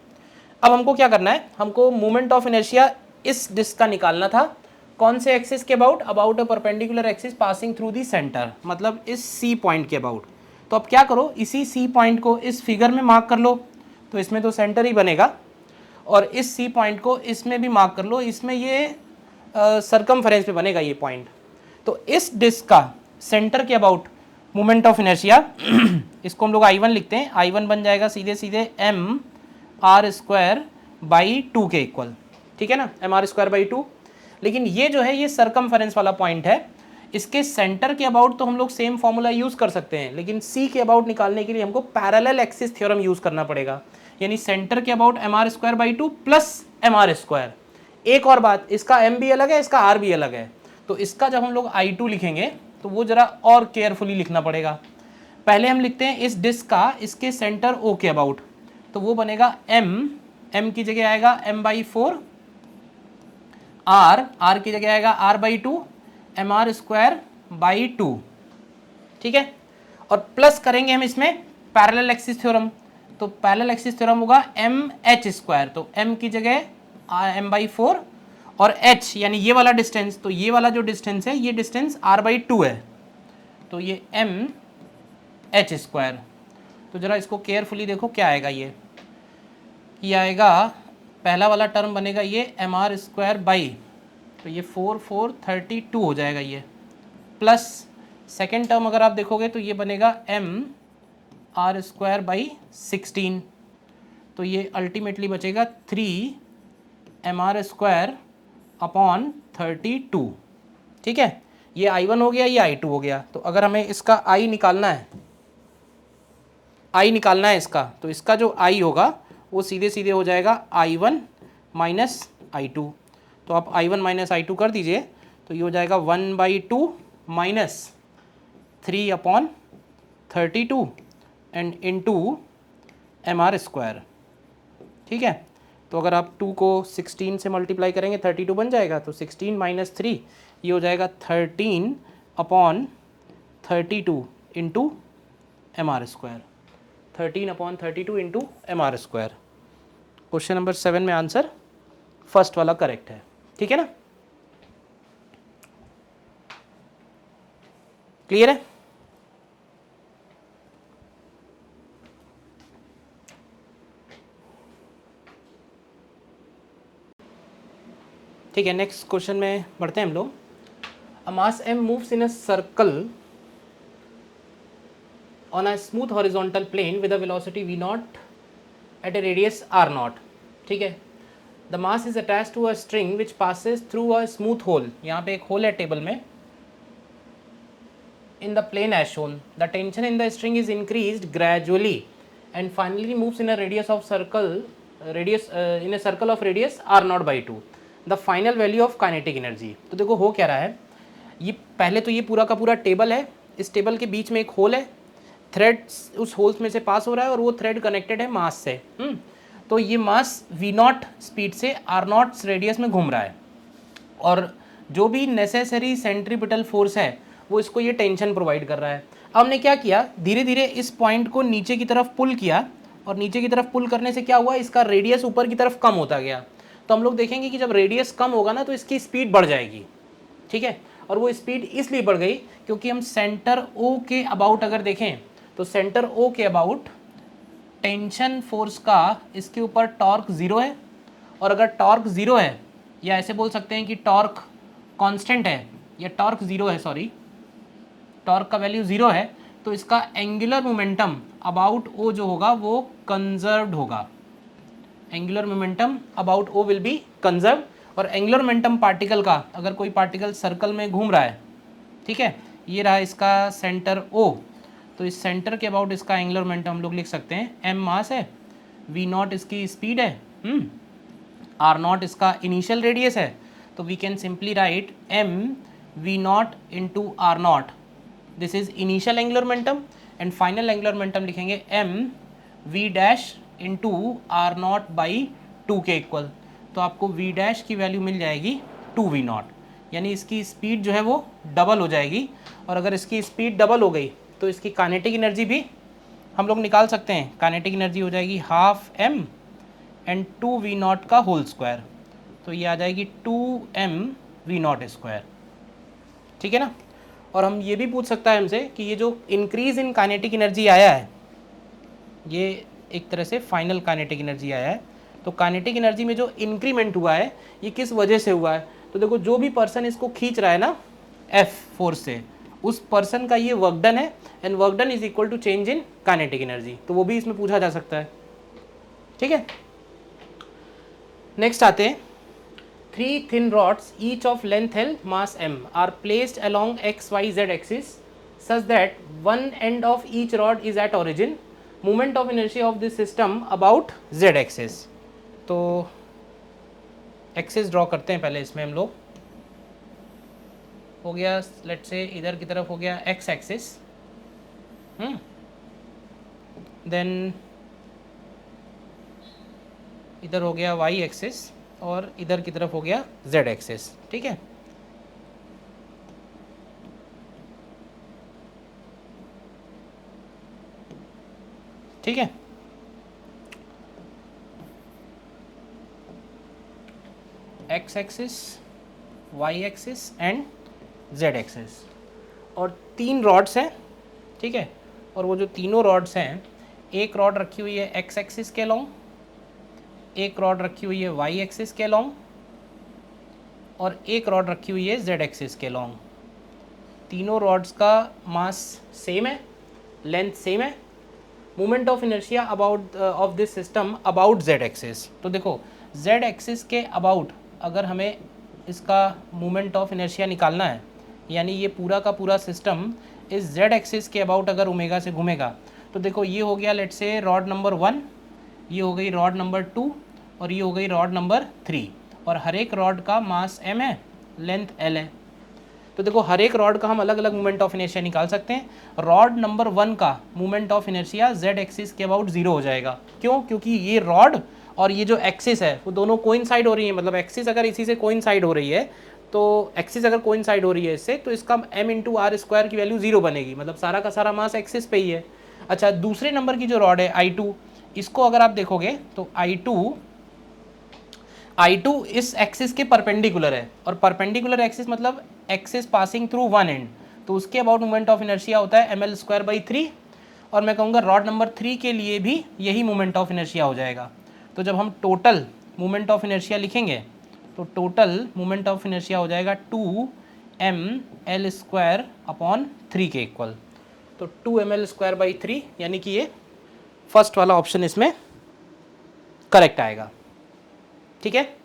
अब हमको क्या करना है, हमको मोमेंट ऑफ इनर्शिया इस डिस्क का निकालना था। कौन से एक्सिस के about, about a perpendicular axis passing through the centre, मतलब इस C पॉइंट के अबाउट। तो अब क्या करो, इसी C पॉइंट को इस फिगर में मार्क कर लो, तो इसमें तो सेंटर ही बनेगा, और इस C पॉइंट को इसमें भी मार्क कर लो, इसमें ये सरकमफेरेंस पे बनेगा ये पॉइंट। तो इस डिस्क का सेंटर के अबाउट मोमेंट ऑफ इनर्शिया, इसको हम लोग I1 लिखते हैं, I1 बन जाएगा सीधे सीधे mr²/2 के इक्वल, ठीक है ना, mr²/2। लेकिन ये जो है ये सरकमफेरेंस वाला पॉइंट है, इसके सेंटर के अबाउट तो हम लोग सेम फॉर्मूला यूज़ कर सकते हैं, लेकिन C के अबाउट निकालने के लिए हमको पैरेलल एक्सिस थ्योरम यूज़ करना पड़ेगा, यानी सेंटर के अबाउट mr²/2 प्लस mr²। एक और बात, इसका m भी अलग है, इसका r भी अलग है, तो इसका जब हम लोग I2 लिखेंगे तो वो ज़रा और केयरफुली लिखना पड़ेगा। पहले हम लिखते हैं इस डिस्क का इसके सेंटर O के अबाउट, तो वो बनेगा m की जगह आएगा m/4, r की जगह आएगा r/2, mr²/2, ठीक है। और प्लस करेंगे हम इसमें पैरेलल एक्सिस थ्योरम, तो पैरेलल एक्सिस थ्योरम होगा एम एच स्क्वायर, तो एम की जगह एम बाई 4 और एच यानी ये वाला डिस्टेंस, तो ये वाला जो डिस्टेंस है ये डिस्टेंस आर बाई 2 है, तो ये एम एच स्क्वायर। तो जरा इसको केयरफुली देखो क्या आएगा, ये आएगा पहला वाला टर्म बनेगा ये एम आर स्क्वायर बाई, तो ये 4 4 32 हो जाएगा ये, प्लस सेकेंड टर्म अगर आप देखोगे तो ये बनेगा एम आर स्क्वायर बाई 16, तो ये अल्टीमेटली बचेगा 3 एम आर स्क्वायर अपॉन 32। ठीक है, ये I1 हो गया, ये I2 हो गया। तो अगर हमें इसका I निकालना है इसका, तो इसका जो I होगा वो सीधे सीधे हो जाएगा I1 माइनस I2। तो आप I1 माइनस I2 कर दीजिए, तो ये हो जाएगा 1/2 minus 3 upon 32 and into M R square. ठीक है, तो अगर आप 2 को 16 से मल्टीप्लाई करेंगे 32 बन जाएगा, तो 16 माइनस 3 ये हो जाएगा 13 upon 32 into M R square, 13 upon 32 into M R square. Question number 7 में आंसर फर्स्ट वाला करेक्ट है। ठीक है ना, क्लियर है? ठीक है, नेक्स्ट क्वेश्चन में बढ़ते हैं हम लोग। अ मास m moves in a circle on a smooth horizontal plane with a velocity v naught at a radius r naught. ठीक है, the mass is attached to a string which passes through a smooth hole, यहाँ पे एक whole है table में, in the plane as shown. The tension in the string is increased gradually and finally moves in a radius of circle in a circle of radius r naught by 2. The final value of kinetic energy. तो देखो हो क्या रहा है, ये पहले तो ये पूरा का पूरा टेबल है, इस टेबल के बीच में एक होल है, थ्रेड उस होल्स में से पास हो रहा है और वो थ्रेड कनेक्टेड है मास से। तो ये मास v नॉट स्पीड से r नॉट रेडियस में घूम रहा है और जो भी नेसेसरी सेंट्रीपिटल फोर्स है वो इसको ये टेंशन प्रोवाइड कर रहा है। अब हमने क्या किया, धीरे धीरे इस पॉइंट को नीचे की तरफ पुल किया और नीचे की तरफ पुल करने से क्या हुआ, इसका रेडियस ऊपर की तरफ कम होता गया। तो हम लोग देखेंगे कि जब रेडियस कम होगा ना तो इसकी स्पीड बढ़ जाएगी। ठीक है, और वो स्पीड इसलिए बढ़ गई क्योंकि हम सेंटर O के अबाउट अगर देखें तो सेंटर O के अबाउट टेंशन फोर्स का इसके ऊपर टॉर्क 0 है, और अगर टॉर्क 0 है या ऐसे बोल सकते हैं कि टॉर्क कांस्टेंट है या टॉर्क 0 है, सॉरी टॉर्क का वैल्यू 0 है, तो इसका एंगुलर मोमेंटम अबाउट O जो होगा वो कंजर्व्ड होगा। Angular momentum about O will be conserved. और एंगुलर मोमेंटम पार्टिकल का, अगर कोई पार्टिकल सर्कल में घूम रहा है, ठीक है, ये रहा इसका सेंटर O, तो इस सेंटर के अबाउट इसका एंगुलर मोमेंटम हम लोग लिख सकते हैं m मास है, v नॉट इसकी स्पीड है, r नॉट इसका इनिशियल रेडियस है, तो we can simply write m v not into R not, this is initial angular momentum, and final angular momentum लिखेंगे m v dash into R not by 2 के equal. तो आपको v dash की value मिल जाएगी 2v not, यानी इसकी speed जो है वो डबल हो जाएगी। और अगर इसकी स्पीड डबल हो गई तो इसकी काइनेटिक एनर्जी भी हम लोग निकाल सकते हैं। काइनेटिक एनर्जी हो जाएगी half m and 2v not का होल स्क्वायर, तो ये आ जाएगी 2m v नॉट स्क्वायर। ठीक है ना, और हम ये भी पूछ सकता है हमसे कि ये जो इंक्रीज इन काइनेटिक एनर्जी आया है, ये एक तरह से फाइनल काइनेटिक एनर्जी आया है, तो काइनेटिक एनर्जी में जो इंक्रीमेंट हुआ है ये किस वजह से हुआ है। तो देखो जो भी पर्सन इसको खींच रहा है ना F फोर्स से, उस पर्सन का ये वर्क डन है, and work done is equal to change in kinetic energy, तो वो भी इसमें पूछा जा सकता है। ठीक है, नेक्स्ट आते हैं। 3 thin rods each of length L mass m are placed along XYZ axis such that one end of each rod is at origin. Moment of inertia of this system about Z axis. तो axis draw करते हैं पहले इसमें हम लोग। हो गया late से इधर की तरफ हो गया x एक्सिस, देन इधर हो गया y एक्सिस और इधर की तरफ हो गया z एक्सिस। ठीक है, ठीक है। X axis, Y axis and Z axis, और 3 रॉड्स हैं, ठीक है। और वो जो तीनों रॉड्स हैं, एक रॉड रखी हुई है एक्स एक्सिस के लॉन्ग, एक रॉड रखी हुई है वाई एक्सिस के लॉन्ग, और एक रॉड रखी हुई है जेड एक्सिस के लॉन्ग। तीनों रॉड्स का मास सेम है, लेंथ सेम है, moment of inertia about of this system about Z axis. तो देखो जेड एक्सिस के अबाउट अगर हमें इसका मोमेंट ऑफ इनर्शिया निकालना है, यानी ये पूरा का पूरा सिस्टम इस जेड एक्सिस के अबाउट अगर ओमेगा से घूमेगा, तो देखो ये हो गया लेट्स से रॉड नंबर 1, ये हो गई रॉड नंबर 2, और ये हो गई रॉड नंबर 3, और हर एक रॉड का मास m है, लेंथ l है। तो देखो हर एक रॉड का हम अलग अलग मोमेंट ऑफ इनर्शिया निकाल सकते हैं। रॉड नंबर 1 का moment of inertia Z axis के अबाउट 0 हो जाएगा। क्यों? क्योंकि ये रॉड और ये जो एक्सिस है वो दोनों कोइंसाइड हो रही है, मतलब एक्सिस अगर इसी से कोइंसाइड हो रही है, तो एक्सिस अगर कोइंसाइड हो रही है इससे, तो इसका m इंटू आर स्क्वायर की वैल्यू 0 बनेगी, मतलब सारा का सारा मास एक्सिस पे ही है। अच्छा, दूसरे नंबर की जो रॉड है I2, इसको अगर आप देखोगे तो I2 इस एक्सिस के परपेंडिकुलर है, और परपेंडिकुलर एक्सिस मतलब axis passing through one and, तो उसके अबाउट मोमेंट ऑफ इनर्शिया होता है ml²/3। और मैं कहूँगा रॉड नंबर 3 के लिए भी यही मोमेंट ऑफ इनर्शिया हो जाएगा। तो जब हम टोटल मोमेंट ऑफ इनर्शिया लिखेंगे, तो टोटल मोमेंट ऑफ इनर्शिया हो जाएगा 2ml²/3 के इक्वल। तो 2ml²/3, यानी कि ये फर्स्ट वाला ऑप्शन इसमें करेक्ट आएगा, ठीक है।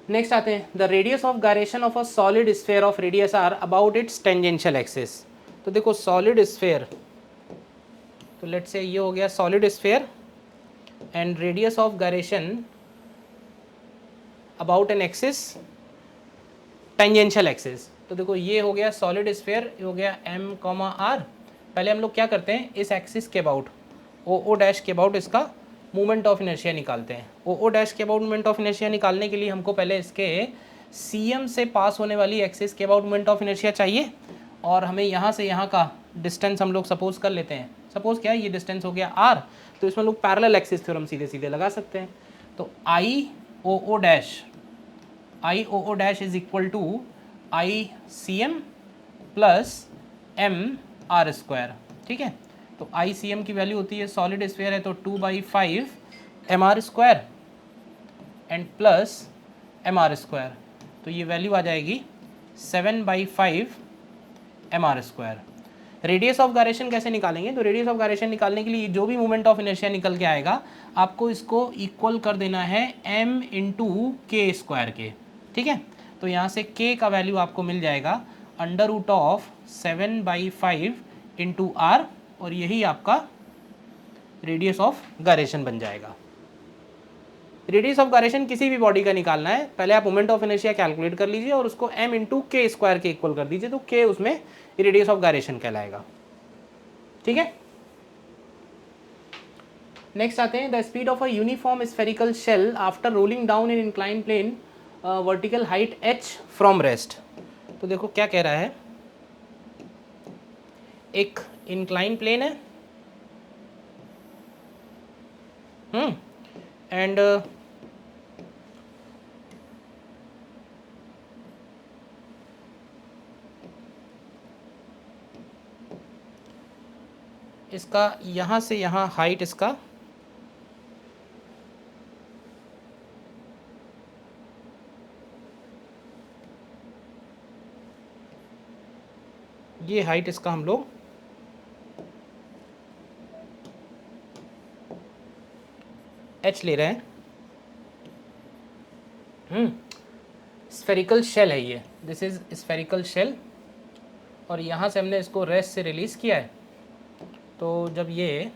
नेक्स्ट आते हैं, the radius of gyration of a solid sphere of radius R about its tangential axis. तो देखो सॉलिड स्फेयर, तो लेट्स से ये हो गया solid sphere and radius of gyration about an axis tangential axis. तो देखो ये हो गया सॉलिड स्फेयर, ये हो गया m, r। पहले हम लोग क्या करते हैं, इस एक्सिस के अबाउट ओ डैश के अबाउट इसका मोमेंट ऑफ इनर्शिया निकालते हैं। ओ डैश के अबाउट मोमेंट ऑफ इनर्शिया निकालने के लिए हमको पहले इसके CM से पास होने वाली एक्सिस के अबाउट मोमेंट ऑफ इनर्शिया चाहिए, और हमें यहाँ से यहाँ का डिस्टेंस हम लोग सपोज कर लेते हैं। सपोज क्या है, ये डिस्टेंस हो गया r, तो इसमें लोग पैरेलल एक्सिस थ्योरम सीधे सीधे लगा सकते हैं। तो I O dash is equal to ICM plus mr², ठीक है। तो ICM की वैल्यू होती है, सॉलिड स्फीयर है तो 2/5 mr² एंड प्लस mr², तो ये वैल्यू आ जाएगी 7/5 mr²। रेडियस ऑफ गायरेशन कैसे निकालेंगे, तो रेडियस ऑफ गायरेशन निकालने के लिए जो भी मोमेंट ऑफ इनर्शिया निकल के आएगा, आपको इसको इक्वल कर देना है m इंटू k² के, ठीक है। तो यहाँ से k का वैल्यू आपको मिल जाएगा √7/5 इंटू r, और यही आपका रेडियस ऑफ गायरेशन बन जाएगा। रेडियस ऑफ गायरेशन किसी भी बॉडी का निकालना है, पहले आप मोमेंट ऑफ इनर्शिया कैलकुलेट कर लीजिए और उसको m इंटू k² के इक्वल कर दीजिए, तो k उसमें रेडियस ऑफ गायरेशन कहलाएगा, ठीक है। नेक्स्ट आते हैं, the speed of a uniform spherical shell after rolling down in incline plane vertical height h from rest. तो देखो क्या कह रहा है, एक इंक्लाइन प्लेन है एंड इसका यहाँ से यहाँ हाइट इसका ये हाइट इसका हम लोग h ले रहे हैं। स्फेरिकल शेल है ये, दिस इज स्फेरिकल शेल, और यहाँ से हमने इसको रेस्ट से रिलीज़ किया है। तो जब ये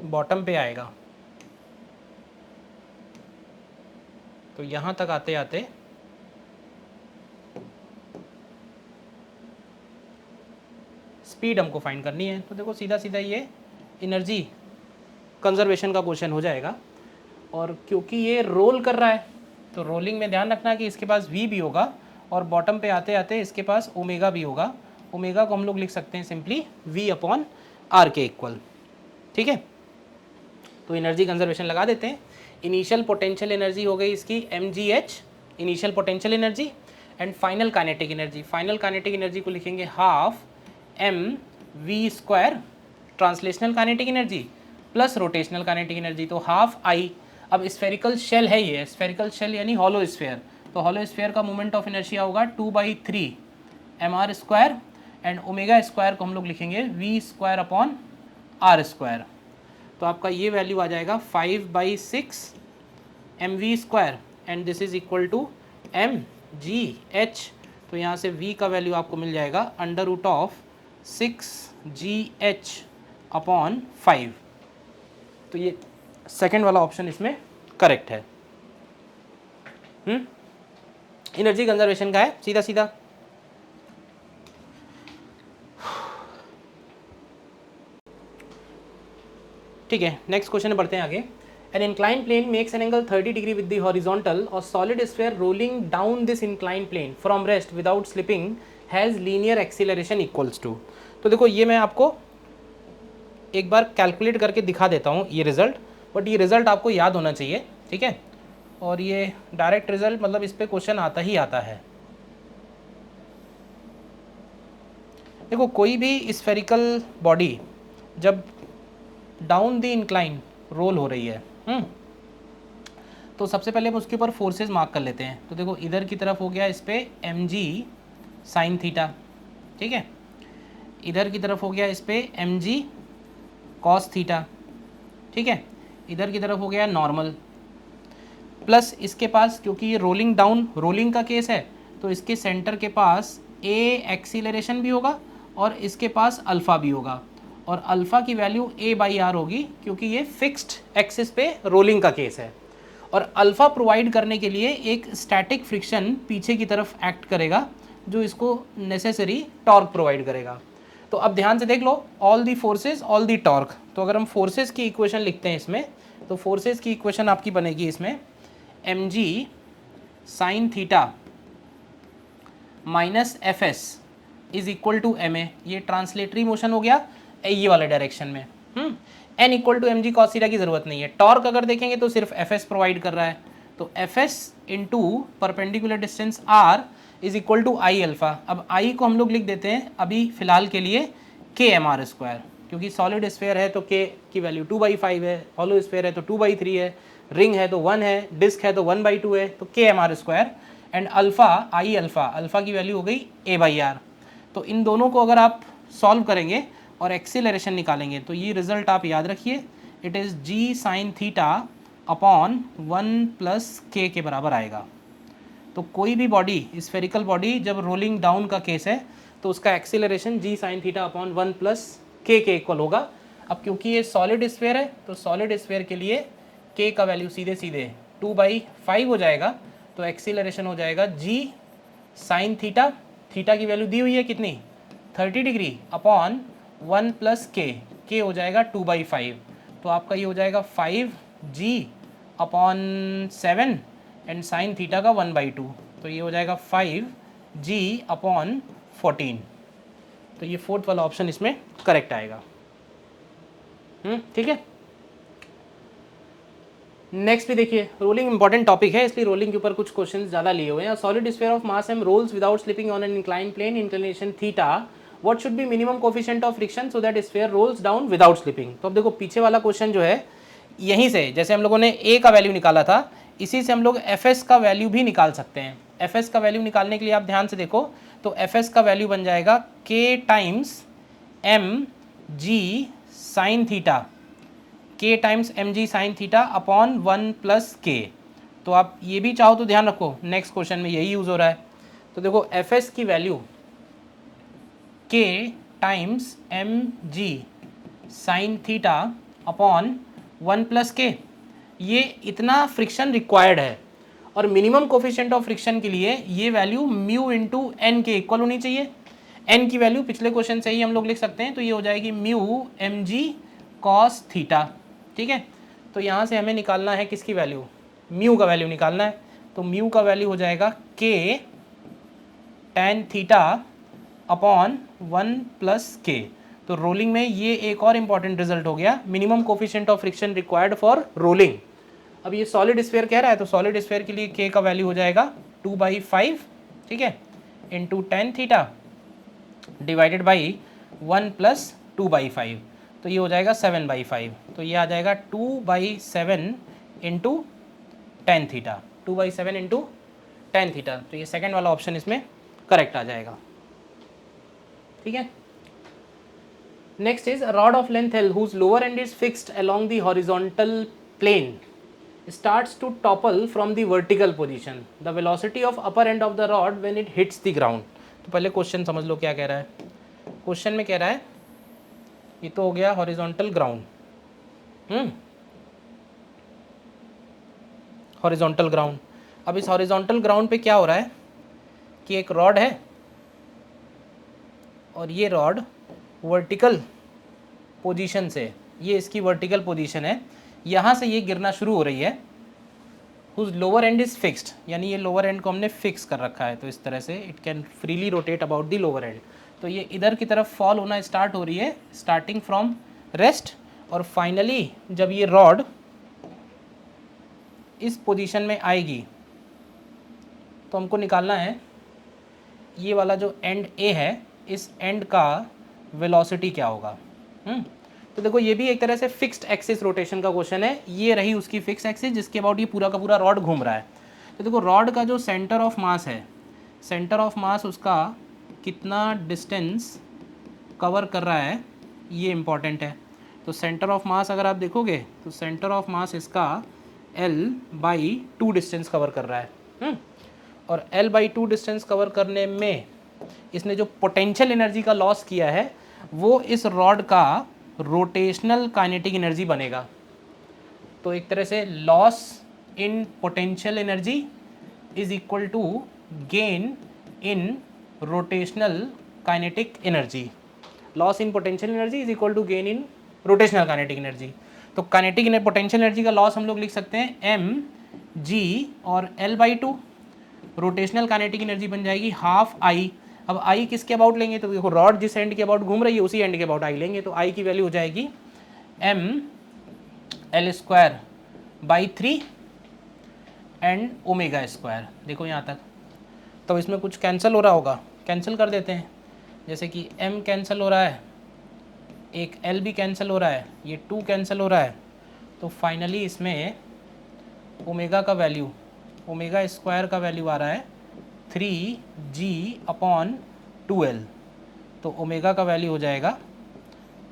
बॉटम पे आएगा, तो यहाँ तक आते आते स्पीड हमको फाइंड करनी है। तो देखो सीधा सीधा ये एनर्जी कंजर्वेशन का क्वेश्चन हो जाएगा। और क्योंकि ये रोल कर रहा है तो रोलिंग में ध्यान रखना कि इसके पास v भी होगा और बॉटम पे आते आते इसके पास ओमेगा भी होगा। ओमेगा को हम लोग लिख सकते हैं सिंपली v अपॉन आर के इक्वल। ठीक है, तो एनर्जी कंजर्वेशन लगा देते हैं। इनिशियल पोटेंशियल एनर्जी हो गई इसकी mgh, initial potential energy, and final kinetic energy. Final kinetic energy को लिखेंगे half M V square translational kinetic energy plus rotational kinetic energy, तो हाफ आई। अब स्फेरिकल शेल है ये, स्फेरिकल शेल यानी हॉलो स्फेयर, तो हॉलो स्फेयर का moment of inertia होगा 2/3 mr square, and omega square को हम लोग लिखेंगे v square upon R square. तो आपका ये वैल्यू आ जाएगा 5/6 mv square, and this is equal to mgh। तो यहाँ से v का वैल्यू आपको मिल जाएगा √6gh अपॉन 5। तो ये सेकेंड वाला ऑप्शन इसमें करेक्ट है। एनर्जी कंजर्वेशन का है सीधा सीधा। ठीक है, नेक्स्ट क्वेश्चन में बढ़ते हैं आगे। An incline plane makes an angle 30 degree with the horizontal और solid sphere rolling down this incline plane from rest without slipping has linear acceleration equals to. तो देखो ये मैं आपको एक बार कैलकुलेट करके दिखा देता हूँ ये रिजल्ट, बट ये रिजल्ट आपको याद होना चाहिए। ठीक है, और ये डायरेक्ट रिजल्ट मतलब इस पर क्वेश्चन आता ही आता है। देखो कोई भी स्फेरिकल बॉडी जब डाउन द इंक्लाइन रोल हो रही है तो सबसे पहले हम उसके ऊपर फोर्सेस मार्क कर लेते हैं। तो देखो इधर की तरफ हो गया इस पे mg साइन थीटा, ठीक है, इधर की तरफ हो गया इस पे mg कॉस थीटा, ठीक है, इधर की तरफ हो गया नॉर्मल, प्लस इसके पास क्योंकि ये रोलिंग डाउन रोलिंग का केस है तो इसके सेंटर के पास a एक्सीलरेशन भी होगा और इसके पास अल्फ़ा भी होगा, और अल्फ़ा की वैल्यू a/r होगी क्योंकि ये फिक्स्ड एक्सिस पे रोलिंग का केस है। और अल्फ़ा प्रोवाइड करने के लिए एक स्टैटिक फ्रिक्शन पीछे की तरफ एक्ट करेगा जो इसको नेसेसरी टॉर्क प्रोवाइड करेगा। तो अब ध्यान से देख लो, all the forces all the torque. तो अगर हम फोर्सेस की इक्वेशन लिखते हैं इसमें, तो फोर्सेस की इक्वेशन आपकी बनेगी इसमें mg sine theta minus fs is equal to ma। ये ट्रांसलेटरी मोशन हो गया ये वाले डायरेक्शन में। n equal to mg cos theta की ज़रूरत नहीं है। टॉर्क अगर देखेंगे तो सिर्फ fs प्रोवाइड कर रहा है, तो fs into perpendicular distance r is equal to I alpha. अब i को हम लोग लिख देते हैं अभी फ़िलहाल के लिए kmr स्क्वायर, क्योंकि सॉलिड स्फेयर है तो k की वैल्यू 2/5 है, हॉलो स्फेयर है तो 2/3 है, रिंग है तो 1 है, डिस्क है तो 1/2 है, तो kmr square, and alpha I alpha की वैल्यू हो गई a/r। तो इन दोनों को अगर आप सॉल्व करेंगे और एक्सीलरेशन निकालेंगे तो ये रिजल्ट आप याद रखिए, it is g sine theta upon 1 plus k के बराबर आएगा। तो कोई भी बॉडी स्फेरिकल बॉडी जब रोलिंग डाउन का केस है तो उसका acceleration g sine theta upon 1 plus k के इक्वल होगा। अब क्योंकि ये सॉलिड स्फेयर है तो सॉलिड स्फेयर के लिए k का वैल्यू सीधे सीधे 2/5 हो जाएगा, तो एक्सीलरेशन हो जाएगा g साइन थीटा, थीटा की वैल्यू दी हुई है कितनी 30 डिग्री अपॉन 1 प्लस k हो जाएगा 2/5, तो आपका ये हो जाएगा 5g upon 7 and sine theta का 1/2, तो ये हो जाएगा 5g अपॉन 14। तो ये फोर्थ वाला ऑप्शन इसमें करेक्ट आएगा। ठीक है, नेक्स्ट भी देखिए, रोलिंग इंपॉर्टेंट टॉपिक है इसलिए रोलिंग के ऊपर कुछ क्वेश्चन ज़्यादा लिए हुए हैं। Solid sphere of mass M rolls without slipping on an incline plane, inclination theta, what should be minimum coefficient of friction so that sphere rolls down without slipping. तो अब देखो पीछे वाला क्वेश्चन जो है यहीं से जैसे हम लोगों ने a का वैल्यू निकाला था, इसी से हम लोग fs का वैल्यू भी निकाल सकते हैं। fs का वैल्यू निकालने के लिए आप ध्यान से देखो, तो fs का वैल्यू बन जाएगा k times mg sine theta, k times mg sine theta upon 1 plus k। तो आप ये भी चाहो तो ध्यान रखो नेक्स्ट क्वेश्चन में यही यूज़ हो रहा है। तो देखो fs की value k times mg sine theta upon 1 plus k, ये इतना फ्रिक्शन रिक्वायर्ड है, और मिनिमम कोफिशिएंट ऑफ फ्रिक्शन के लिए ये वैल्यू म्यू इंटू एन के इक्वल होनी चाहिए। एन की वैल्यू पिछले क्वेश्चन से ही हम लोग लिख सकते हैं, तो ये हो जाएगी mu M G cos theta. ठीक है, तो यहाँ से हमें निकालना है किसकी वैल्यू, म्यू का वैल्यू निकालना है। तो म्यू का वैल्यू हो जाएगा के tan थीटा अपॉन 1 प्लस के। तो रोलिंग में ये एक और इंपॉर्टेंट रिजल्ट हो गया, minimum coefficient of friction required for rolling. अब ये सॉलिड स्फीयर कह रहा है, तो सॉलिड स्फीयर के लिए के का वैल्यू हो जाएगा 2/5, ठीक है, into tan theta divided by 1 plus 2/5, तो ये हो जाएगा 7/5। तो ये आ जाएगा 2/7 into tan theta, 2/7 into tan theta. तो ये सेकेंड वाला ऑप्शन इसमें करेक्ट आ जाएगा, ठीक है। Next is rod of length L whose lower end is fixed along the horizontal plane starts to topple from the vertical position. The velocity of upper end of the rod when it hits the ground. तो पहले question समझ लो क्या कह रहा है। Question में कह रहा है ये तो हो गया हॉरिजॉन्टल ग्राउंड, हॉरिजॉन्टल ग्राउंड। अब इस हॉरिजॉन्टल ग्राउंड पे क्या हो रहा है कि एक रॉड है और ये रॉड वर्टिकल पोजीशन से, ये इसकी वर्टिकल पोजीशन है, यहाँ से ये गिरना शुरू हो रही है। Whose lower end is fixed, यानी ये लोअर एंड को हमने फिक्स कर रखा है, तो इस तरह से it can freely rotate about the lower and. तो ये इधर की तरफ फॉल होना स्टार्ट हो रही है, स्टार्टिंग फ्रॉम रेस्ट, और फाइनली जब ये रॉड इस पोजीशन में आएगी तो हमको निकालना है ये वाला जो एंड ए है, इस एंड का वेलोसिटी क्या होगा। तो देखो ये भी एक तरह से फिक्स्ड एक्सिस रोटेशन का क्वेश्चन है। ये रही उसकी फिक्स एक्सिस जिसके अबाउट ये पूरा का पूरा रॉड घूम रहा है। तो देखो रॉड का जो सेंटर ऑफ मास है, सेंटर ऑफ मास उसका कितना डिस्टेंस कवर कर रहा है ये इम्पॉर्टेंट है। तो सेंटर ऑफ मास अगर आप देखोगे तो सेंटर ऑफ मास इसका L/2 डिस्टेंस कवर कर रहा है, और L/2 डिस्टेंस कवर करने में इसने जो पोटेंशियल एनर्जी का लॉस किया है वो इस रॉड का रोटेशनल काइनेटिक एनर्जी बनेगा। तो एक तरह से loss in potential energy is equal to gain in rotational kinetic energy. Loss in potential energy is equal to gain in rotational kinetic energy. तो काइनेटिक पोटेंशियल एनर्जी का loss हम लोग लिख सकते हैं mg और L/2, रोटेशनल काइनेटिक एनर्जी बन जाएगी हाफ आई। अब आई किसके अबाउट लेंगे, तो देखो रॉड जिस एंड के अबाउट घूम रही है उसी एंड के अबाउट आई लेंगे, तो आई की वैल्यू हो जाएगी mL²/3 एंड ω²। देखो यहाँ तक, तो इसमें कुछ कैंसिल हो रहा होगा, कैंसिल कर देते हैं। जैसे कि m कैंसिल हो रहा है, एक L भी कैंसिल हो रहा है, ये 2 कैंसिल हो रहा है, तो फाइनली इसमें ओमेगा का वैल्यू, ω² का वैल्यू आ रहा है 3g/2L। तो ओमेगा का वैल्यू हो जाएगा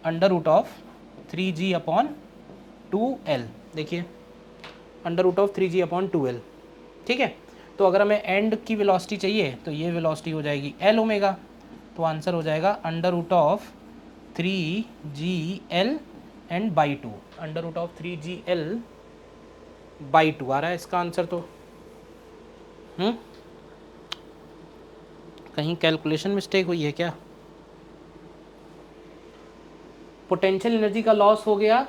√3g/2L। देखिए √3g/2L, ठीक है। तो अगर हमें एंड की वेलोसिटी चाहिए तो ये वेलोसिटी हो जाएगी L ओमेगा, तो आंसर हो जाएगा √3gL एंड बाई 2, √3gL/2 आ रहा है इसका आंसर। तो कहीं कैलकुलेशन मिस्टेक हुई है क्या। पोटेंशियल एनर्जी का लॉस हो गया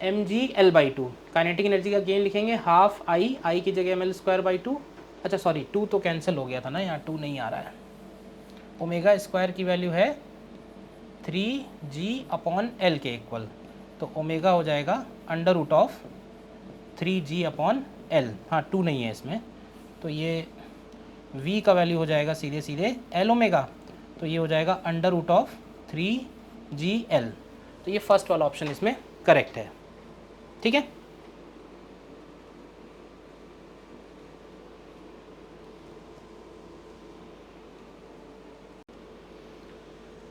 mg/L/2, काइनेटिक एनर्जी का गेन लिखेंगे हाफ आई की जगह mL²/2। अच्छा सॉरी 2 तो कैंसिल हो गया था ना, यहाँ 2 नहीं आ रहा है। ω² की वैल्यू है 3g/L के इक्वल, तो ओमेगा हो जाएगा √3g/L। हाँ 2 नहीं है इसमें, तो ये v का वैल्यू हो जाएगा सीधे सीधे L ओमेगा, तो ये हो जाएगा √3gL। तो ये फर्स्ट वाला ऑप्शन इसमें करेक्ट है, ठीक है।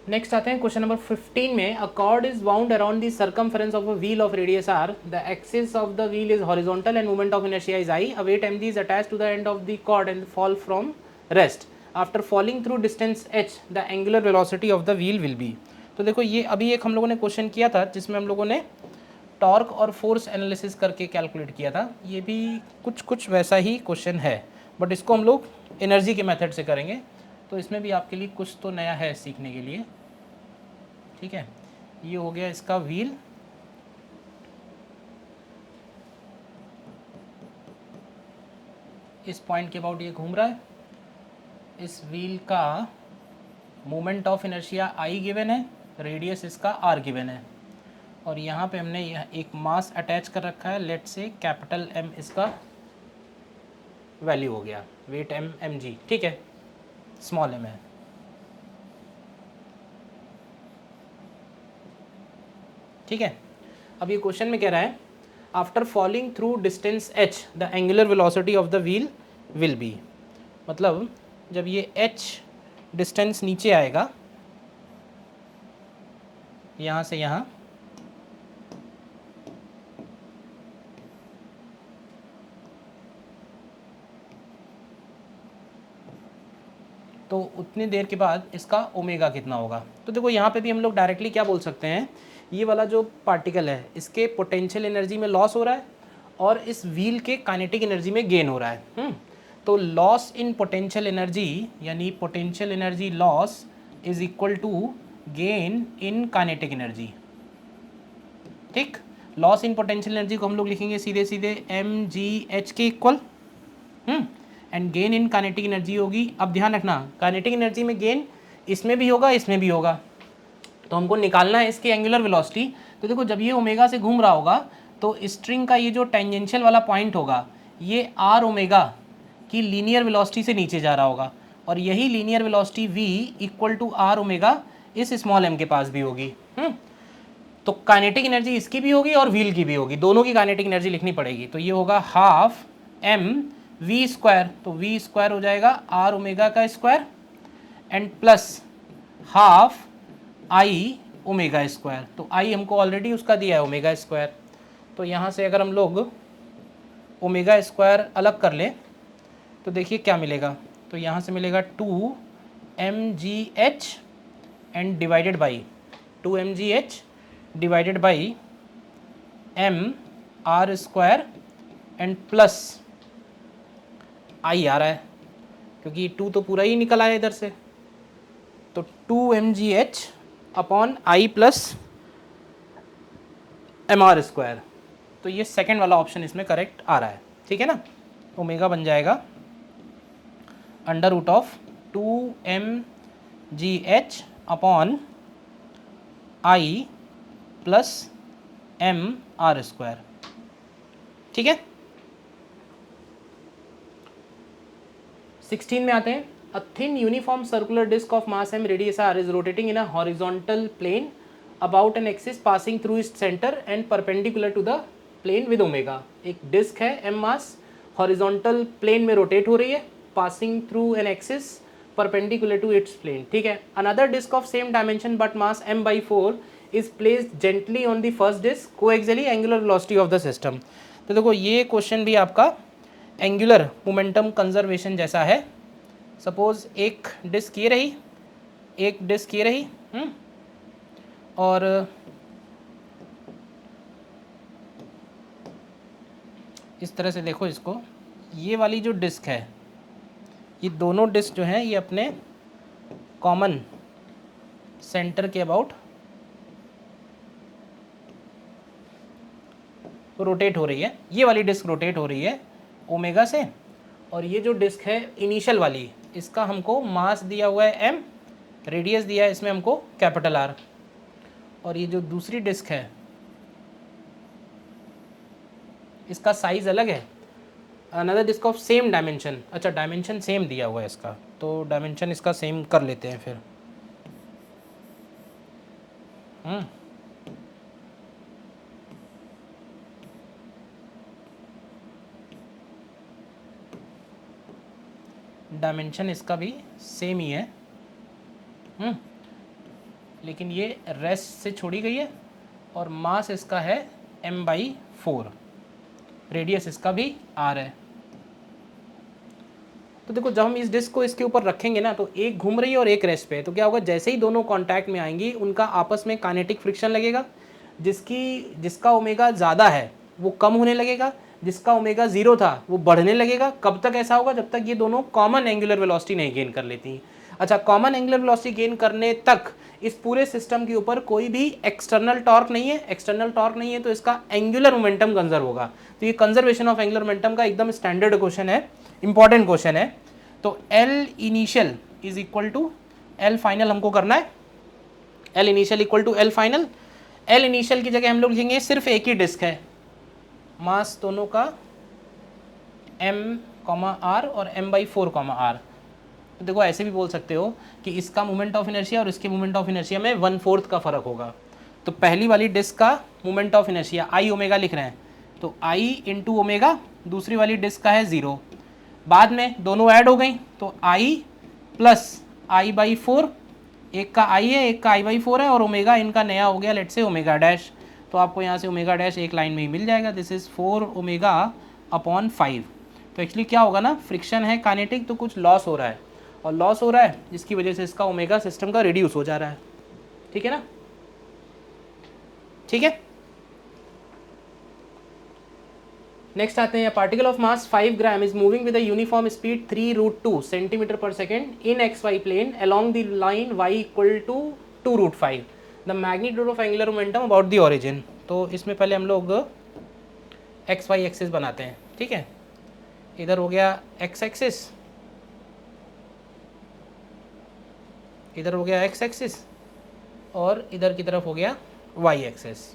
नेक्स्ट आते हैं क्वेश्चन नंबर 15 में। A cord is wound around the circumference of a wheel of radius r, the axis of the wheel is horizontal and moment of inertia is i, a weight mg is attached to the end of the cord and fall from rest, after falling through distance h the angular velocity of the wheel will be. तो देखो ये अभी एक हम लोगों ने question किया था जिसमें हम लोगों ने टॉर्क और फोर्स एनालिसिस करके कैलकुलेट किया था। ये भी कुछ वैसा ही क्वेश्चन है, बट इसको हम लोग एनर्जी के मेथड से करेंगे, तो इसमें भी आपके लिए कुछ तो नया है सीखने के लिए, ठीक है। ये हो गया इसका व्हील, इस पॉइंट के अबाउट ये घूम रहा है, इस व्हील का moment of inertia I given है, रेडियस इसका आर गिवन है, और यहाँ पे हमने यह एक मास अटैच कर रखा है, लेट से कैपिटल एम इसका वैल्यू हो गया, वेट एम एम जी, ठीक है, स्मॉल एम है। ठीक है, अब ये क्वेश्चन में कह रहा है after falling through distance h the angular velocity of the wheel will B, मतलब जब ये h डिस्टेंस नीचे आएगा यहाँ से यहाँ, तो उतनी देर के बाद इसका ओमेगा कितना होगा। तो देखो यहाँ पे भी हम लोग डायरेक्टली क्या बोल सकते हैं, ये वाला जो पार्टिकल है इसके पोटेंशियल एनर्जी में लॉस हो रहा है और इस व्हील के काइनेटिक एनर्जी में गेन हो रहा है। तो लॉस इन पोटेंशियल एनर्जी यानी potential energy loss is equal to gain in kinetic energy. ठीक, लॉस इन पोटेंशियल एनर्जी को हम लोग लिखेंगे सीधे सीधे mgh के इक्वल, and gain in kinetic energy होगी, अब ध्यान रखना काइनेटिक एनर्जी में गेन इसमें भी होगा इसमें भी होगा, तो हमको निकालना है इसकी एंगुलर वेलोसिटी। तो देखो जब ये ओमेगा से घूम रहा होगा तो स्ट्रिंग का ये जो टेंजेंशियल वाला पॉइंट होगा ये आर ओमेगा की लीनियर वेलोसिटी से नीचे जा रहा होगा, और यही linear velocity v equal to R omega इस स्मॉल m के पास भी होगी। तो काइनेटिक एनर्जी इसकी भी होगी और व्हील की भी होगी, दोनों की काइनेटिक एनर्जी लिखनी पड़ेगी। तो ये होगा हाफ m v स्क्वायर, तो v स्क्वायर हो जाएगा आर ओमेगा का square and plus half I omega square, तो आई हमको ऑलरेडी उसका दिया है ओमेगा स्क्वायर, तो यहाँ से अगर हम लोग ओमेगा स्क्वायर अलग कर लें तो देखिए क्या मिलेगा, तो यहाँ से मिलेगा 2mgh and divided by 2mgh divided by m R square and plus I आ रहा है क्योंकि 2 तो पूरा ही निकल आया इधर से, तो 2mgh upon I plus M R square, तो ये सेकेंड वाला ऑप्शन इसमें करेक्ट आ रहा है। ठीक है ना, ओमेगा बन जाएगा under root of 2mgh upon I plus M R square. ठीक है, 16 में आते हैं। A thin uniform circular disc of mass m radius r is rotating in a horizontal plane about an axis passing through its center and perpendicular to the plane with omega। एक disc है m mass horizontal plane में rotate हो रही है passing through an axis perpendicular to its plane. ठीक है, another disc of same dimension but mass m/4 is placed gently on the first disc coaxially angular velocity of the system. तो देखो ये question भी आपका एंगुलर मोमेंटम कंजर्वेशन जैसा है। Suppose एक डिस्क ये रही, एक डिस्क ये रही, और इस तरह से देखो इसको, ये वाली जो डिस्क है, ये दोनों डिस्क जो हैं ये अपने कॉमन सेंटर के अबाउट रोटेट हो रही है। ये वाली डिस्क रोटेट हो रही है ओमेगा से, और ये जो डिस्क है इनिशियल वाली, इसका हमको मास दिया हुआ है m, रेडियस दिया है इसमें हमको कैपिटल R, और ये जो दूसरी डिस्क है इसका साइज अलग है, another disc of same dimension. अच्छा, डायमेंशन सेम दिया हुआ है इसका, तो डायमेंशन इसका सेम कर लेते हैं फिर। डायमेंशन इसका भी सेम ही है, लेकिन ये रेस्ट से छोड़ी गई है, और मास इसका है m/4, रेडियस इसका भी r है। तो देखो जब हम इस डिस्क को इसके ऊपर रखेंगे ना, तो एक घूम रही है और एक रेस्ट पे है, तो क्या होगा, जैसे ही दोनों कांटेक्ट में आएंगी उनका आपस में काइनेटिक फ्रिक्शन लगेगा, जिसका ओमेगा ज़्यादा है वो कम होने लगेगा, जिसका ओमेगा 0 था वो बढ़ने लगेगा। कब तक ऐसा होगा, जब तक ये दोनों कॉमन एंगुलर वेलोसिटी नहीं गेन कर लेती। अच्छा, कॉमन एंगुलर वेलोसिटी गेन करने तक इस पूरे सिस्टम के ऊपर कोई भी एक्सटर्नल टॉर्क नहीं है, एक्सटर्नल टॉर्क नहीं है तो इसका एंगुलर मोमेंटम कंजर्व होगा। तो ये कंजर्वेशन ऑफ एंगुलर मोमेंटम का एकदम स्टैंडर्ड क्वेश्चन है, इंपॉर्टेंट क्वेश्चन है। तो L initial is equal to L final हमको करना है, L initial equal to L final. L initial की जगह हम लोग लिखेंगे सिर्फ एक ही डिस्क है, मास दोनों का m, r और m/4, r। तो देखो ऐसे भी बोल सकते हो कि इसका मोमेंट ऑफ इनर्शिया और इसके मोमेंट ऑफ इनर्शिया में 1/4 का फ़र्क होगा। तो पहली वाली डिस्क का moment of inertia I omega लिख रहे हैं, तो आई इंटू ओमेगा, दूसरी वाली डिस्क का है 0। बाद में दोनों ऐड हो गई तो आई प्लस I/4, एक का आई है एक का I/4 है, और ओमेगा इनका नया हो गया लेट से ओमेगा डैश। तो आपको यहाँ से ओमेगा डैश एक लाइन में ही मिल जाएगा, दिस इज़ 4 ओमेगा अपॉन 5। तो एक्चुअली क्या होगा ना, फ्रिक्शन है काइनेटिक, तो कुछ लॉस हो रहा है, और लॉस हो रहा है जिसकी वजह से इसका ओमेगा सिस्टम का रिड्यूस हो जा रहा है। ठीक है ना, ठीक है। नेक्स्ट आते हैं, particle of mass 5 gram is moving with a uniform speed 3√2 centimetre per second in XY plane along the line y equal to 2√5 the magnitude of angular momentum about the origin. तो इसमें पहले हम लोग XY axis बनाते हैं, ठीक है। इधर हो गया x एक्सिस, इधर हो गया x एक्सिस, और इधर की तरफ हो गया y एक्सिस।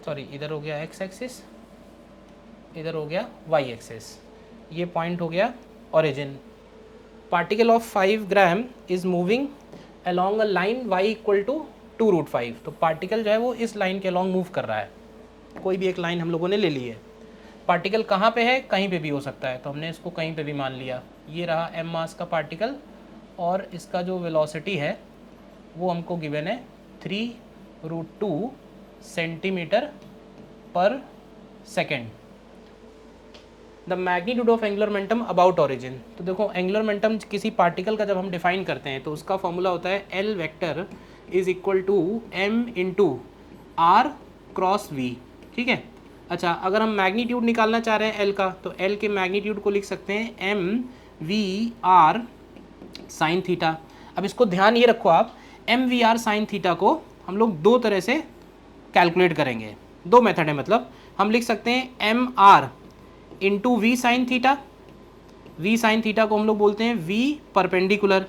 सॉरी, इधर हो गया x एक्सिस, इधर हो गया y एक्सिस। ये पॉइंट हो गया origin. Particle of 5 gram is moving along a line y equal to 2√5। तो पार्टिकल जो है वो इस लाइन के अलोंग मूव कर रहा है, कोई भी एक लाइन हम लोगों ने ले ली है। पार्टिकल कहाँ पे है, कहीं पे भी हो सकता है, तो हमने इसको कहीं पे भी मान लिया। ये रहा m मास का पार्टिकल, और इसका जो वेलोसिटी है वो हमको गिवन है 3√2 centimetre per second. The magnitude of angular momentum about origin. तो देखो एंगुलर मोमेंटम किसी पार्टिकल का जब हम डिफाइन करते हैं तो उसका फॉर्मूला होता है L vector is equal to m into R cross v, ठीक है। अच्छा, अगर हम मैग्नीट्यूड निकालना चाह रहे हैं एल का, तो एल के मैग्नीट्यूड को लिख सकते हैं mv/r साइन थीटा। अब इसको ध्यान ये रखो आप, mv/r साइन थीटा को हम लोग दो तरह से कैलकुलेट करेंगे, दो मेथड है। मतलब हम लिख सकते हैं mr into V sine theta, V sine theta को हम लोग बोलते हैं v परपेंडिकुलर,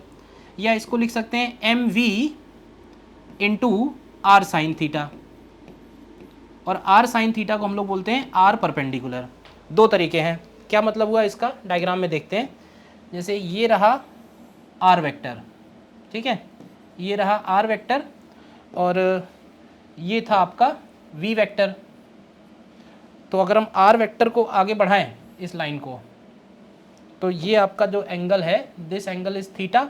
या इसको लिख सकते हैं mv into R sine theta, और आर साइन थीटा को हम लोग बोलते हैं आर परपेंडिकुलर। दो तरीके हैं। क्या मतलब हुआ इसका, डायग्राम में देखते हैं। जैसे ये रहा आर वेक्टर, ठीक है, ये रहा आर वेक्टर, और ये था आपका वी वेक्टर। तो अगर हम आर वेक्टर को आगे बढ़ाएं इस लाइन को, तो ये आपका जो एंगल है, दिस एंगल इज थीटा,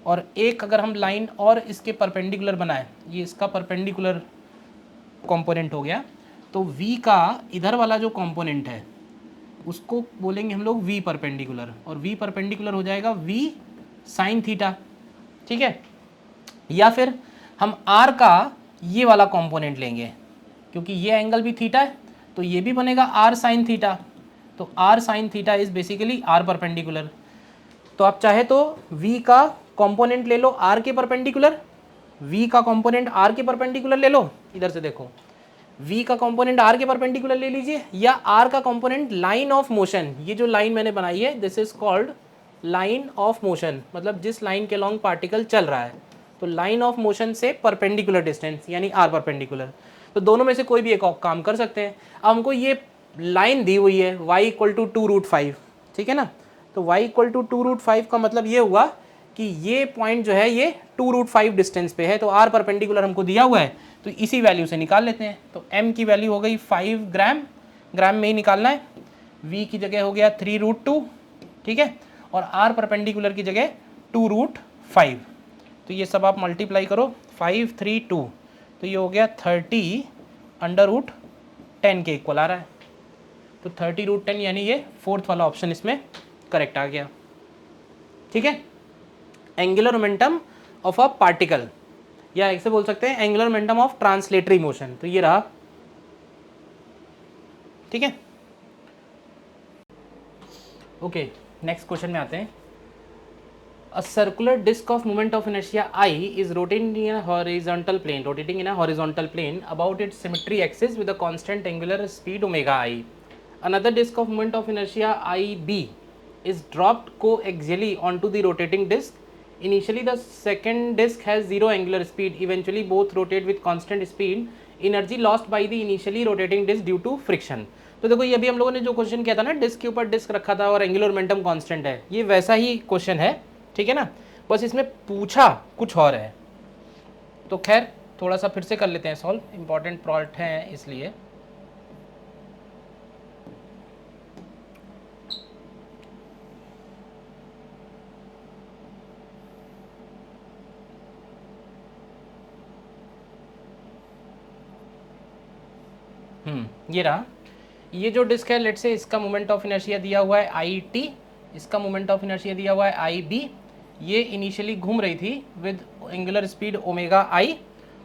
और एक अगर हम लाइन और इसके परपेंडिकुलर बनाएं, ये इसका परपेंडिकुलर कंपोनेंट हो गया, तो v का इधर वाला जो कंपोनेंट है उसको बोलेंगे हम लोग v परपेंडिकुलर, और v परपेंडिकुलर हो जाएगा v साइन थीटा, ठीक है। या फिर हम r का ये वाला कंपोनेंट लेंगे, क्योंकि ये एंगल भी थीटा है तो ये भी बनेगा r साइन थीटा। तो r sine theta is basically r perpendicular. तो आप चाहे तो v का कंपोनेंट ले लो r के परपेंडिकुलर, v का कंपोनेंट r के परपेंडिकुलर ले लो, इधर से देखो v का कंपोनेंट r के परपेंडिकुलर ले लीजिए, या r का कंपोनेंट लाइन ऑफ मोशन, ये जो लाइन मैंने बनाई है this is called line of motion, मतलब जिस लाइन के लॉन्ग पार्टिकल चल रहा है, तो लाइन ऑफ मोशन से परपेंडिकुलर डिस्टेंस यानी r परपेंडिकुलर। तो दोनों में से कोई भी एक काम कर सकते हैं। अब हमको ये लाइन दी हुई है y इक्वल टू 2√5, ठीक है ना। तो y इक्वल टू 2√5 का मतलब ये हुआ कि ये पॉइंट जो है ये 2√5 डिस्टेंस पे है, तो r परपेंडिकुलर हमको दिया हुआ है, तो इसी वैल्यू से निकाल लेते हैं। तो m की वैल्यू हो गई 5 ग्राम, ग्राम में ही निकालना है, v की जगह हो गया 3√2, ठीक है, और r परपेंडिकुलर की जगह 2√5। तो ये सब आप मल्टीप्लाई करो, 5 3 2, तो ये हो गया 30√10 के इक्वल आ रहा है। तो 30√10 यानी ये फोर्थ वाला ऑप्शन इसमें करेक्ट आ गया, ठीक है। Angular momentum of a particle, या ऐसे बोल सकते हैं angular momentum of translatory motion, तो ये रहा, ठीक है। ओके, नेक्स्ट क्वेश्चन में आते हैं। A circular disk of moment of inertia I is rotating in a horizontal plane about its symmetry axis with a constant angular speed omega I. Another disk of moment of inertia IB is dropped coaxially onto the rotating disk. Initially the second disk has zero angular speed. Eventually both rotate with constant speed. Energy lost by the initially rotating disk due to friction. तो देखो ये अभी हम लोगों ने जो question किया था ना, डिस्क के ऊपर डिस्क रखा था और एंगुलर मोमेंटम कांस्टेंट है, ये वैसा ही क्वेश्चन है, ठीक है ना, बस इसमें पूछा कुछ और है। तो खैर थोड़ा सा फिर से कर लेते हैं सॉल्व, इंपॉर्टेंट पार्ट है इसलिए। ये रहा, ये जो डिस्क है लेट से इसका मोमेंट ऑफ इनर्शिया दिया हुआ है आई टी, इसका मोमेंट ऑफ इनर्शिया दिया हुआ है आई बी। ये इनिशियली घूम रही थी विद एंगुलर स्पीड ओमेगा आई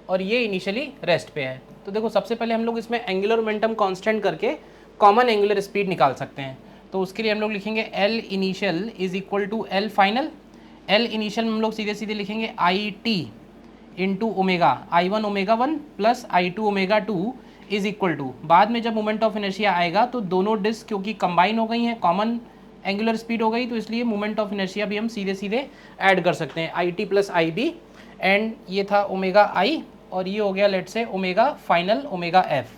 और ये इनिशियली रेस्ट पे है। तो देखो सबसे पहले हम लोग इसमें एंगुलर मोमेंटम कांस्टेंट करके कॉमन एंगुलर स्पीड निकाल सकते हैं। तो उसके लिए हम लोग लिखेंगे L initial is equal to L final. L initial में हम लोग सीधे सीधे लिखेंगे I T into omega I one omega one plus I two omega two is equal to, बाद में जब मोमेंट ऑफ इनर्शिया आएगा तो दोनों डिस्क क्योंकि कंबाइन हो गई हैं, कॉमन एंगुलर स्पीड हो गई, तो इसलिए मोमेंट ऑफ इनर्शिया भी हम सीधे सीधे ऐड कर सकते हैं, I T plus I B. And ये था ओमेगा आई और ये हो गया लेट से ओमेगा फाइनल ओमेगा एफ।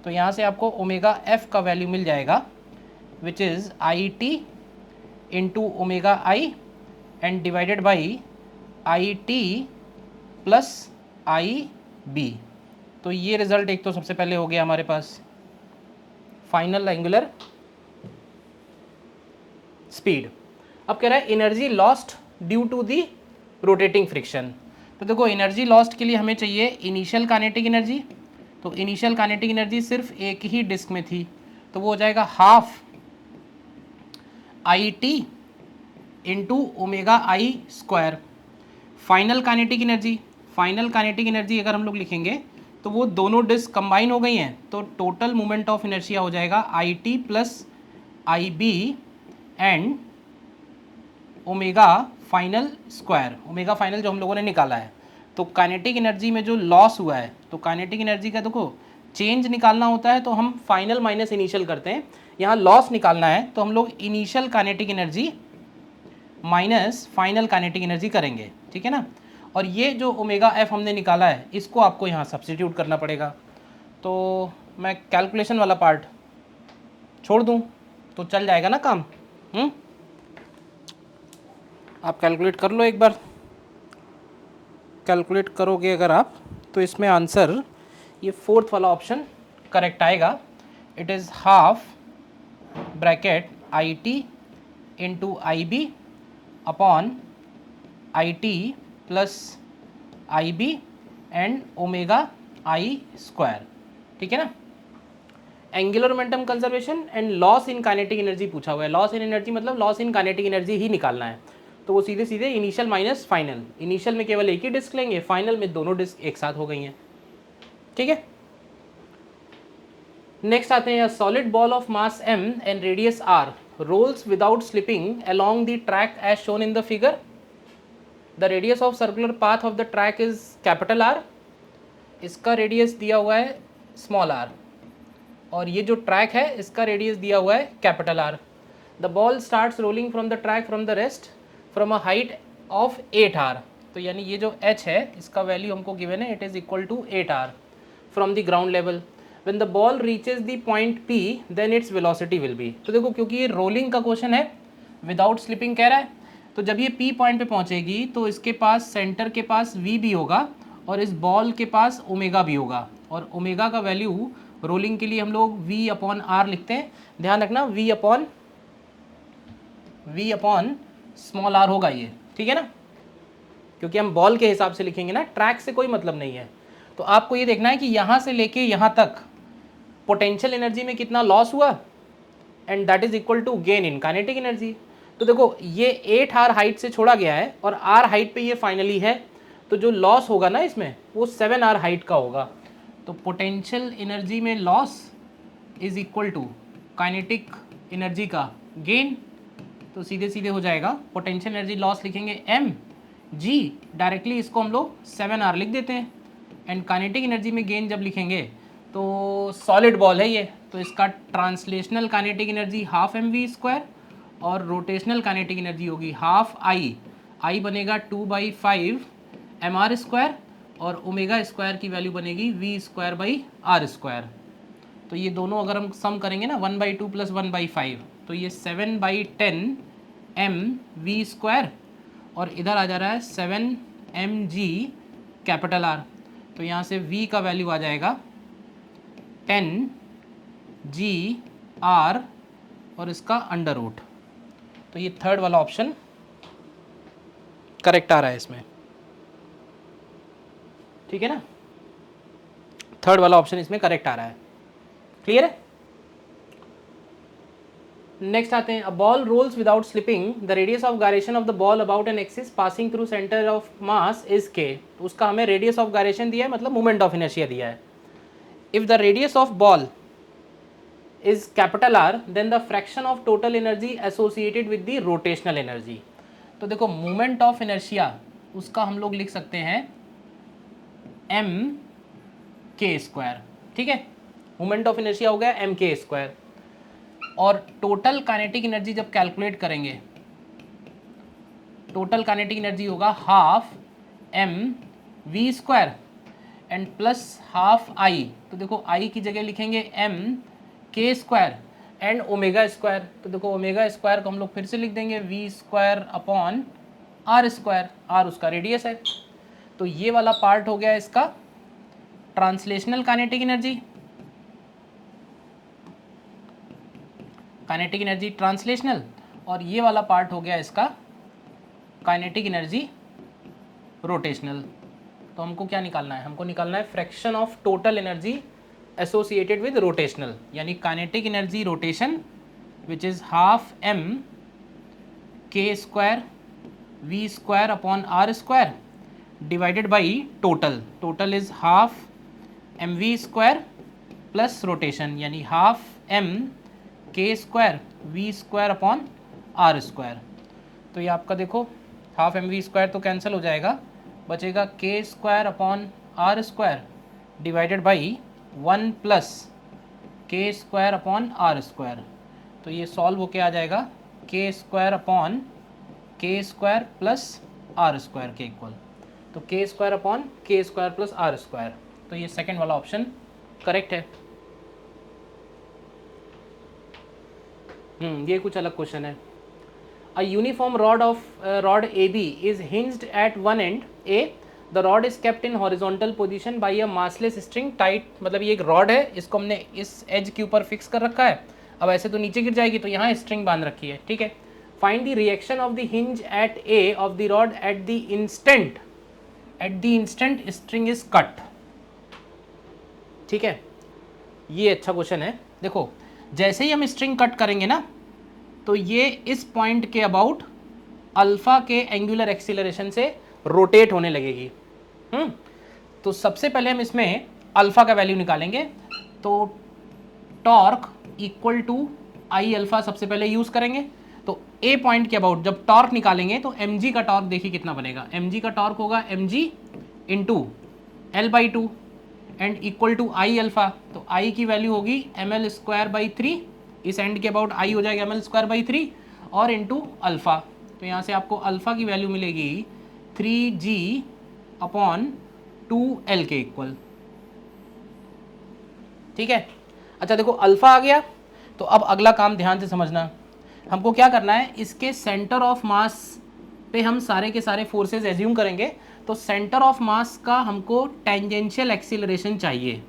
तो यहाँ से आपको ओमेगा एफ का वैल्यू मिल जाएगा which is I T into omega I and divided by I T plus I B. तो ये रिजल्ट एक तो सबसे पहले हो गया हमारे पास फाइनल एंगुलर स्पीड। अब कह रहा है energy lost due to the rotating friction. तो देखो एनर्जी लॉस्ट के लिए हमें चाहिए इनिशियल काइनेटिक एनर्जी। तो इनिशियल काइनेटिक एनर्जी सिर्फ एक ही डिस्क में थी, तो वो हो जाएगा half I T into omega I square. Final kinetic energy अगर हम लोग लिखेंगे तो वो दोनों डिस्क कंबाइन हो गई हैं, तो टोटल मोमेंट ऑफ इनर्शिया हो जाएगा I T plus I B and omega final square. Omega final जो हम लोगों ने निकाला है, तो काइनेटिक एनर्जी में जो लॉस हुआ है, तो काइनेटिक एनर्जी का देखो चेंज निकालना होता है तो हम फाइनल माइनस इनिशियल करते हैं, यहाँ लॉस निकालना है तो हम लोग initial kinetic energy minus final kinetic energy करेंगे, ठीक है ना। और ये जो ओमेगा एफ हमने निकाला है इसको आपको यहाँ सब्स्टिट्यूट करना पड़ेगा। तो मैं कैलकुलेशन वाला पार्ट छोड़ दूँ तो चल जाएगा ना काम। आप कैलकुलेट कर लो एक बार, कैलकुलेट करोगे अगर आप तो इसमें आंसर ये फोर्थ वाला ऑप्शन करेक्ट आएगा। It is half bracket I T into I B upon I T plus I B and omega I square, ठीक है ना। Angular momentum conservation and loss in kinetic energy पूछा हुआ है। Loss in energy मतलब loss in kinetic energy ही निकालना है, तो वो सीधे सीधे इनिशियल माइनस फाइनल। इनिशियल में केवल एक ही डिस्क लेंगे, फाइनल में दोनों डिस्क एक साथ हो गई हैं, ठीक है। नेक्स्ट आते हैं, solid ball of mass m and radius r rolls without slipping along the track as shown in the figure. The radius of circular path of the track is capital R. इसका radius दिया हुआ है small r और ये जो track है इसका radius दिया हुआ है capital R. The ball starts rolling from the track from the rest from a height of 8r. तो यानी ये जो h है इसका वैल्यू हमको गिवन है, it is equal to 8r from the ground level. When the ball reaches the point P, then its velocity will be. तो देखो क्योंकि ये रोलिंग का क्वेश्चन है, विदाउट स्लिपिंग कह रहा है, तो जब ये P पॉइंट पे पहुंचेगी तो इसके पास सेंटर के पास V भी होगा और इस बॉल के पास ओमेगा भी होगा, और ओमेगा का वैल्यू रोलिंग के लिए हम लोग V अपॉन R लिखते हैं। ध्यान रखना V अपॉन स्मॉल r होगा ये, ठीक है ना, क्योंकि हम बॉल के हिसाब से लिखेंगे ना, ट्रैक से कोई मतलब नहीं है। तो आपको ये देखना है कि यहाँ से लेके यहाँ तक पोटेंशियल एनर्जी में कितना लॉस हुआ and that is equal to gain in kinetic energy. तो देखो ये 8r हाइट से छोड़ा गया है और r हाइट पे ये फाइनली है, तो जो लॉस होगा ना इसमें वो 7r हाइट का होगा। तो पोटेंशियल एनर्जी में loss is equal to kinetic energy का गेन तो सीधे सीधे हो जाएगा पोटेंशियल एनर्जी लॉस लिखेंगे m g, डायरेक्टली इसको हम लोग 7r लिख देते हैं। एंड काइनेटिक एनर्जी में गेन जब लिखेंगे तो सॉलिड बॉल है ये, तो इसका translational kinetic energy half mv² और रोटेशनल काइनेटिक एनर्जी होगी हाफ I बनेगा 2/5 mr² और ओमेगा स्क्वायर की वैल्यू बनेगी v²/r²। तो ये दोनों अगर हम सम करेंगे ना 1/2 + 1/5, तो ये 7/10 mv² और इधर आ जा रहा है 7 mg कैपिटल R। तो यहाँ से v का वैल्यू आ जाएगा 10 g r और इसका अंडर रूट। तो ये थर्ड वाला ऑप्शन करेक्ट आ रहा है इसमें, ठीक है ना। थर्ड वाला ऑप्शन इसमें करेक्ट आ रहा है, क्लियर है। नेक्स्ट आते हैं, a ball rolls without slipping, the radius of gyration of the ball about an axis passing through centre of mass is k। तो उसका हमें रेडियस ऑफ गायरेशन दिया है, मतलब मोमेंट ऑफ इनर्शिया दिया है। If the radius of ball is capital R, then the fraction of total energy associated with the rotational energy। तो देखो मोमेंट ऑफ इनर्शिया उसका हम लोग लिख सकते हैं mk², ठीक है। मोमेंट ऑफ इनर्शिया हो गया mk², और टोटल काइनेटिक एनर्जी जब कैलकुलेट करेंगे, टोटल काइनेटिक एनर्जी होगा half mv² and plus half I। तो देखो I की जगह लिखेंगे mk² एंड ओमेगा²। तो देखो ओमेगा² को हम लोग फिर से लिख देंगे v²/r², r उसका रेडियस है। तो ये वाला पार्ट हो गया इसका translational kinetic energy, kinetic energy translational, और ये वाला पार्ट हो गया इसका काइनेटिक एनर्जी रोटेशनल। तो हमको क्या निकालना है, हमको निकालना है fraction of total energy associated with rotational, यानी kinetic energy rotation which is half mk² v²/r² divided by total. Total is half mv² plus rotation, यानी हाफ mk² v²/r²। तो ये आपका देखो हाफ mv² तो कैंसिल हो जाएगा, बचेगा k²/r² डिवाइडेड बाई 1 + k²/r²। तो ये सॉल्व होके आ जाएगा k² + r² के इक्वल। तो k² + r²। तो ये सेकेंड वाला ऑप्शन करेक्ट है। ये कुछ अलग क्वेश्चन है। A uniform rod AB is hinged at one end A. The rod is kept in horizontal position by a massless string tight, मतलब ये एक रॉड है, इसको हमने इस एज के ऊपर फिक्स कर रखा है। अब ऐसे तो नीचे गिर जाएगी, तो यहाँ स्ट्रिंग बांध रखी है, ठीक है। Find the reaction of the hinge at A of the rod at the instant string is cut, ठीक है। ये अच्छा क्वेश्चन है। देखो जैसे ही हम स्ट्रिंग कट करेंगे ना, तो ये इस पॉइंट के अबाउट अल्फा के एंगुलर एक्सीलरेशन से रोटेट होने लगेगी। तो सबसे पहले हम इसमें अल्फा का वैल्यू निकालेंगे। तो torque equal to I alpha सबसे पहले यूज़ करेंगे। तो ए पॉइंट के अबाउट जब टॉर्क निकालेंगे तो mg का टॉर्क देखिए कितना बनेगा। mg का टॉर्क होगा mg into l/2 and equal to I alpha. तो आई की वैल्यू होगी ml²/3, इस एंड के अबाउट आई हो जाएगा ml²/3 और इंटू अल्फ़ा। तो यहाँ से आपको अल्फ़ा की वैल्यू मिलेगी 3g/2l के इक्वल, ठीक है। अच्छा देखो अल्फ़ा आ गया, तो अब अगला काम ध्यान से समझना। हमको क्या करना है, इसके सेंटर ऑफ मास पे हम सारे के सारे फोर्सेस एज्यूम करेंगे। तो सेंटर ऑफ मास का हमको टेंजेंशियल एक्सीलरेशन चाहिए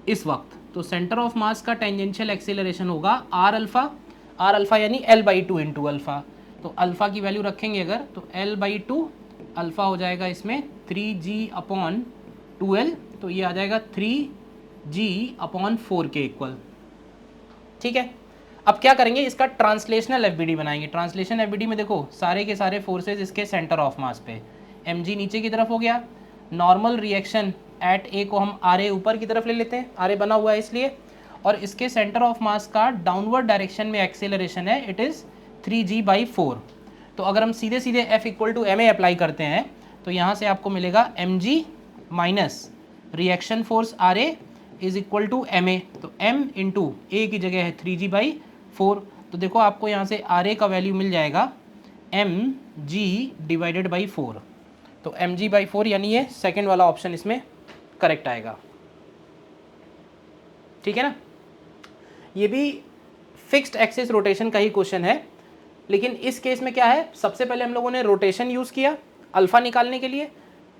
इस वक्त। तो सेंटर ऑफ मास का टेंजेंशियल एक्सीलरेशन होगा r अल्फ़ा यानी l/2 इंटू अल्फ़ा। तो अल्फ़ा की वैल्यू रखेंगे अगर, तो l/2 अल्फ़ा हो जाएगा इसमें 3g/2l। तो ये आ जाएगा 3g/4 के इक्वल, ठीक है। अब क्या करेंगे, इसका ट्रांसलेशनल एफबीडी बनाएंगे। ट्रांसलेशन एफबीडी में देखो सारे के सारे फोर्सेज इसके सेंटर ऑफ मास पे, mg नीचे की तरफ हो गया। नॉर्मल रिएक्शन एट ए को हम आर ए ऊपर की तरफ ले लेते हैं, आर ए बना हुआ है इसलिए। और इसके सेंटर ऑफ मास का डाउनवर्ड डायरेक्शन में एक्सेलरेशन है, इट इज़ 3g/4। तो अगर हम सीधे सीधे F equal to ma apply करते हैं तो यहाँ से आपको मिलेगा mg minus reaction force RA is equal to ma। तो m इंटू ए की जगह है 3g/4। तो देखो आपको यहाँ से RA का वैल्यू मिल जाएगा mg/4। तो mg/4 यानी ये सेकेंड वाला ऑप्शन इसमें करेक्ट आएगा। ठीक है ना। ये भी फिक्स्ड एक्सिस रोटेशन का ही क्वेश्चन है, लेकिन इस केस में क्या है, सबसे पहले हम लोगों ने रोटेशन यूज़ किया अल्फा निकालने के लिए,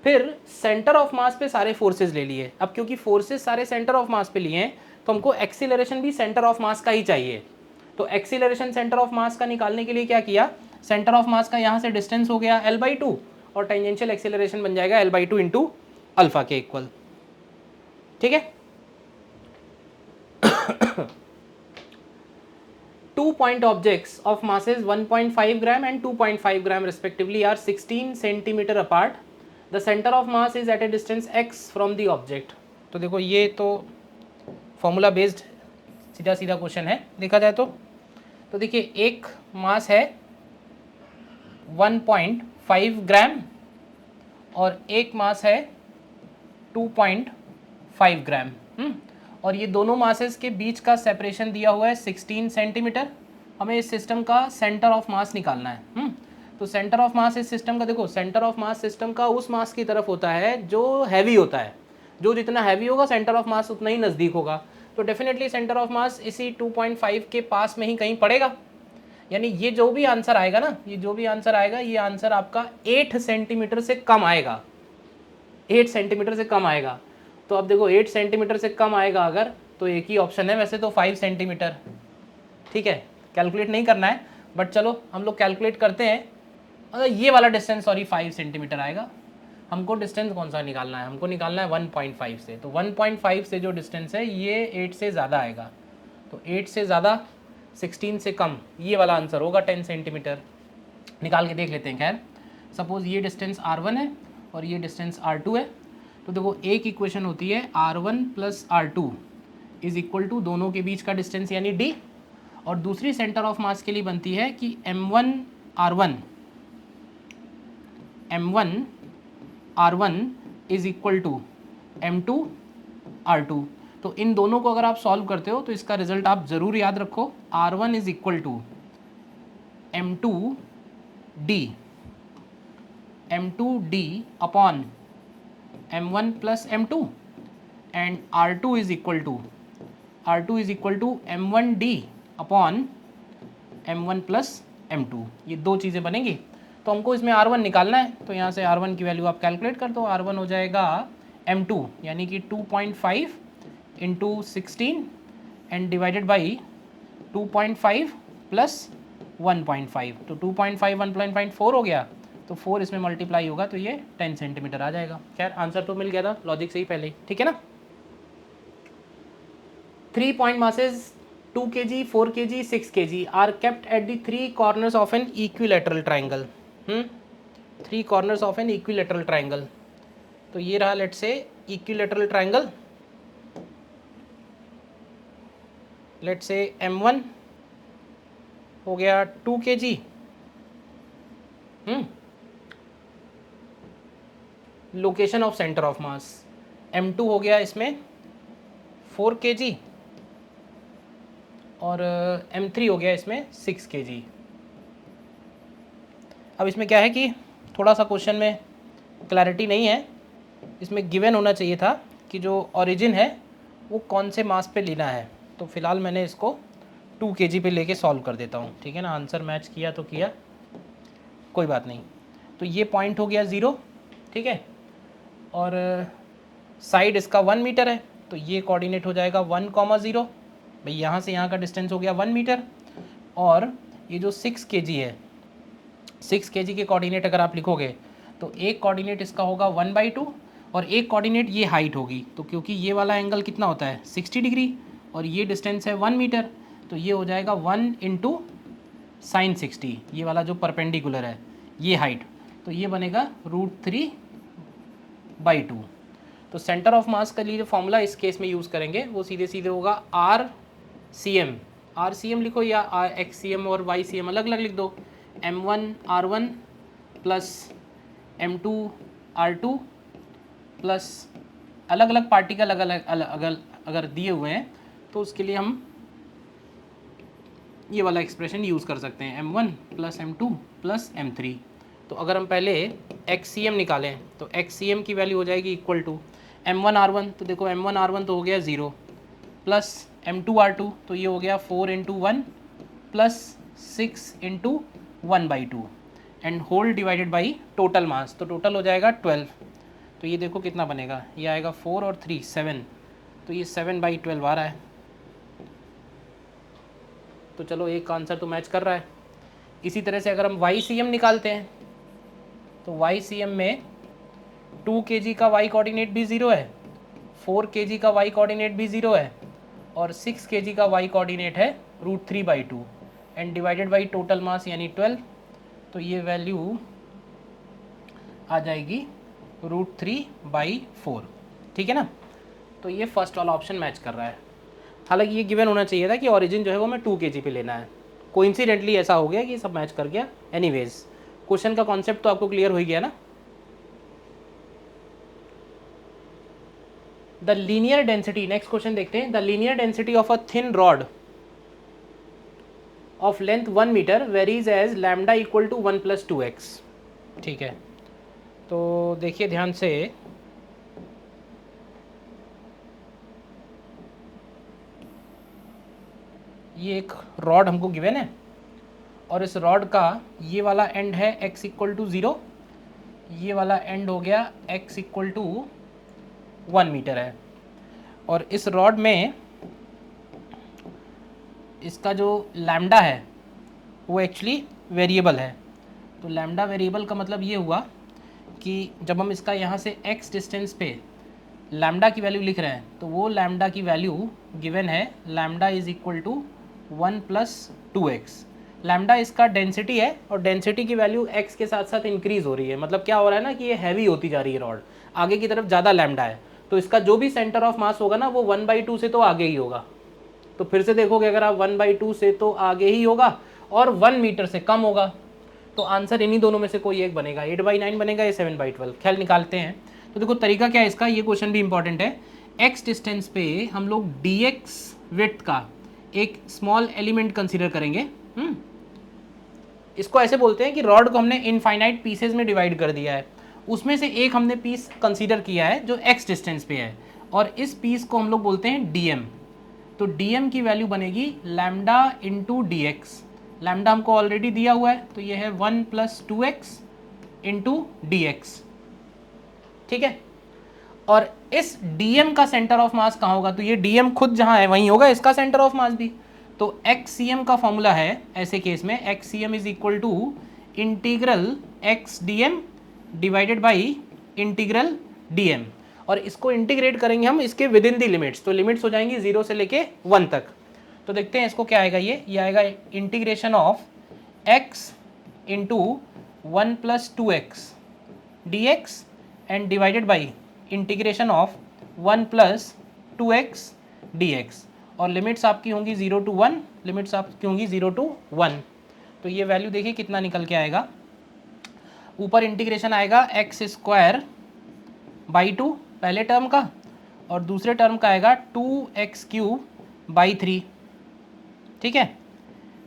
फिर सेंटर ऑफ मास पे सारे फोर्सेस ले लिए। अब क्योंकि फोर्सेस सारे सेंटर ऑफ मास पे लिए हैं तो हमको एक्सीलरेशन भी सेंटर ऑफ मास का ही चाहिए। तो एक्सीलरेशन सेंटर ऑफ मास का निकालने के लिए क्या किया, सेंटर ऑफ मास का यहाँ से डिस्टेंस हो गया L/2 और टेंजेंशियल एक्सीलरेशन बन जाएगा L/2 इंटू अल्फा के इक्वल। ठीक है। 2 point objects of masses 1.5 gram and 2.5 gram respectively are 16 centimeter apart. The center of mass is at a distance x from the object. तो देखो ये तो फॉर्मूला बेस्ड सीधा सीधा क्वेश्चन है देखा जाए तो देखिए एक मास है 1.5 ग्राम और एक मास है 2.5 ग्राम। और ये दोनों मासेस के बीच का सेपरेशन दिया हुआ है 16 सेंटीमीटर। हमें इस सिस्टम का सेंटर ऑफ मास निकालना है। तो सेंटर ऑफ मास इस सिस्टम का, देखो सेंटर ऑफ मास सिस्टम का उस मास की तरफ होता है जो हैवी होता है। जो जितना हैवी होगा सेंटर ऑफ मास उतना ही नज़दीक होगा। तो डेफिनेटली सेंटर ऑफ मास इसी 2.5 के पास में ही कहीं पड़ेगा। यानी ये जो भी आंसर आएगा ना, ये जो भी आंसर आएगा, ये आंसर आपका 8 सेंटीमीटर से कम आएगा। 8 सेंटीमीटर से कम आएगा। तो अब देखो 8 सेंटीमीटर से कम आएगा अगर, तो एक ही ऑप्शन है वैसे तो 5 सेंटीमीटर। ठीक है, कैलकुलेट नहीं करना है बट चलो हम लोग कैलकुलेट करते हैं। अगर ये वाला डिस्टेंस 5 सेंटीमीटर आएगा, हमको डिस्टेंस कौन सा निकालना है, हमको निकालना है 1.5 से। तो 1.5 से जो डिस्टेंस है ये 8 से ज़्यादा आएगा। तो 8 से ज़्यादा 16 से कम, ये वाला आंसर होगा 10 सेंटीमीटर। निकाल के देख लेते हैं। खैर सपोज़ ये डिस्टेंस R1 है और ये डिस्टेंस R2 है। तो देखो एक इक्वेशन होती है R1 + R2 is equal to दोनों के बीच का डिस्टेंस यानी D, और दूसरी सेंटर ऑफ मास के लिए बनती है कि M1 is equal to M2 R2। तो इन दोनों को अगर आप सॉल्व करते हो तो इसका रिजल्ट आप ज़रूर याद रखो। R1 is equal to M2D upon M1 + M2 and R2 is equal to M1D upon M1 + M2। ये दो चीज़ें बनेंगी। तो हमको इसमें R1 निकालना है। तो यहाँ से R1 की वैल्यू आप कैलकुलेट कर दो। R1 हो जाएगा M2 यानी कि 2.5 इंटू 16 एंड डिवाइडेड बाई 2.5 + 1.5। तो 2.5 1.4 हो गया, तो 4 इसमें मल्टीप्लाई होगा तो ये 10 सेंटीमीटर आ जाएगा। खैर आंसर तो मिल गया था लॉजिक से ही पहले ही। ठीक है ना। 3 point masses 2 kg, 4 kg, 6 kg are kept at the 3 corners of an equilateral triangle। 3 corners of an equilateral triangle। तो ये रहा let's say equilateral triangle। Let's say M1 हो गया 2 kg। Location of centre of mass. M2 हो गया इसमें 4 kg और M3 हो गया इसमें 6 kg। अब इसमें क्या है कि थोड़ा सा क्वेश्चन में क्लैरिटी नहीं है। इसमें गिवन होना चाहिए था कि जो ओरिजिन है वो कौन से मास पे लेना है। तो फिलहाल मैंने इसको 2 kg पे लेके सॉल्व कर देता हूँ। ठीक है ना। आंसर मैच किया तो किया, कोई बात नहीं। तो ये पॉइंट हो गया 0। ठीक है, और साइड इसका 1 मीटर है तो ये कोऑर्डिनेट हो जाएगा 1,0। भाई यहाँ से यहाँ का डिस्टेंस हो गया 1 मीटर। और ये जो 6 kg है, 6 kg के कोऑर्डिनेट अगर आप लिखोगे तो एक कोऑर्डिनेट इसका होगा 1/2 और एक कोऑर्डिनेट ये हाइट होगी। तो क्योंकि ये वाला एंगल कितना होता है 60 डिग्री और ये डिस्टेंस है 1 मीटर, तो ये हो जाएगा 1 × sin 60। ये वाला जो परपेंडिकुलर है ये हाइट, तो ये बनेगा √3/2। तो सेंटर ऑफ मास के लिए जो फॉर्मूला इस केस में यूज़ करेंगे वो सीधे सीधे होगा RCM RCM लिखो या XCM और YCM अलग अलग लिख दो। M1 R1 plus M2 R2 plus अलग अलग पार्टिकल अगर दिए हुए हैं तो उसके लिए हम ये वाला एक्सप्रेशन यूज़ कर सकते हैं, M1 plus M2 plus M3। तो अगर हम पहले XCM निकालें तो XCM की वैल्यू हो जाएगी इक्वल टू M1 R1, तो देखो M1 R1 तो हो गया 0 प्लस M2 R2 तो ये हो गया 4 into 1 plus 6 into 1/2 and whole divided by total mass, तो टोटल हो जाएगा 12। तो ये देखो कितना बनेगा, ये आएगा 4 और 3 7, तो ये 7/12 आ रहा है। तो चलो एक आंसर तो मैच कर रहा है। इसी तरह से अगर हम YCM निकालते हैं तो YCM में 2 kg का y कोऑर्डिनेट भी 0 है, 4 kg का y कोऑर्डिनेट भी 0 है और 6 kg का y कोऑर्डिनेट है √3/2 एंड डिवाइडेड बाई टोटल मास यानी 12। तो ये वैल्यू आ जाएगी √3/4, ठीक है ना। तो ये फर्स्ट वाला ऑप्शन मैच कर रहा है। हालांकि ये गिवन होना चाहिए था कि ओरिजिन जो है वो मैं 2 kg पे लेना है, कोइंसिडेंटली ऐसा हो गया कि सब मैच कर गया। एनीवेज क्वेश्चन का कॉन्सेप्ट तो आपको क्लियर हो ही गया ना। The linear density, next question देखते हैं। The linear density of a thin rod of length 1 metre varies as lambda equal to 1 + 2x। ठीक है, तो देखिए ध्यान से, ये एक रॉड हमको गिवन है और इस रॉड का ये वाला एंड है x = 0, ये वाला एंड हो गया x = 1 मीटर है। और इस रॉड में इसका जो लैम्डा है वो एक्चुअली वेरिएबल है। तो लैम्डा वेरिएबल का मतलब ये हुआ कि जब हम इसका यहाँ से x डिस्टेंस पे लैम्डा की वैल्यू लिख रहे हैं तो वो लैम्डा की वैल्यू गिवन है, लैम्डा = 1 + 2x। लैम्डा इसका डेंसिटी है और डेंसिटी की वैल्यू x के साथ साथ इंक्रीज़ हो रही है। मतलब क्या हो रहा है ना कि ये हैवी होती जा रही है रॉड, आगे की तरफ ज़्यादा लैम्डा है, तो इसका जो भी सेंटर ऑफ मास होगा ना वो 1/2 से तो आगे ही होगा। तो फिर से देखोगे अगर आप 1/2 से तो आगे ही होगा और 1 मीटर से कम होगा, तो आंसर इन्हीं दोनों में से कोई एक बनेगा, 8/9 बनेगा या 7/12। ख्याल निकालते हैं। तो देखो तरीका क्या है इसका, ये क्वेश्चन भी इंपॉर्टेंट है। x डिस्टेंस पे हम लोग dx विड्थ का एक स्मॉल एलिमेंट कंसीडर करेंगे। इसको ऐसे बोलते हैं कि रॉड को हमने इनफाइनाइट पीसेज में डिवाइड कर दिया है, उसमें से एक हमने पीस कंसीडर किया है जो x डिस्टेंस पे है और इस पीस को हम लोग बोलते हैं dm। तो dm की वैल्यू बनेगी लैम्डा इंटू dx। लैम्डा हमको ऑलरेडी दिया हुआ है तो ये है 1 + 2x इंटू dx, ठीक है। और इस dm का सेंटर ऑफ मास कहाँ होगा, तो ये dm खुद जहाँ है वहीं होगा इसका सेंटर ऑफ मास भी। तो XCM का फॉर्मूला है ऐसे केस में, XCM = integral x dm divided by integral dm। और इसको इंटीग्रेट करेंगे हम इसके विद इन दी लिमिट्स, तो लिमिट्स हो जाएंगी 0 से लेके 1 तक। तो देखते हैं इसको क्या आएगा, ये आएगा integration of x into 1 + 2x dx and divided by integration of 1 + 2x dx। और लिमिट्स आपकी होंगी 0 to 1, लिमिट्स आपकी होंगी 0 to 1। तो ये वैल्यू देखिए कितना निकल के आएगा, ऊपर इंटीग्रेशन आएगा x²/2 पहले टर्म का और दूसरे टर्म का आएगा 2x³/3, ठीक है।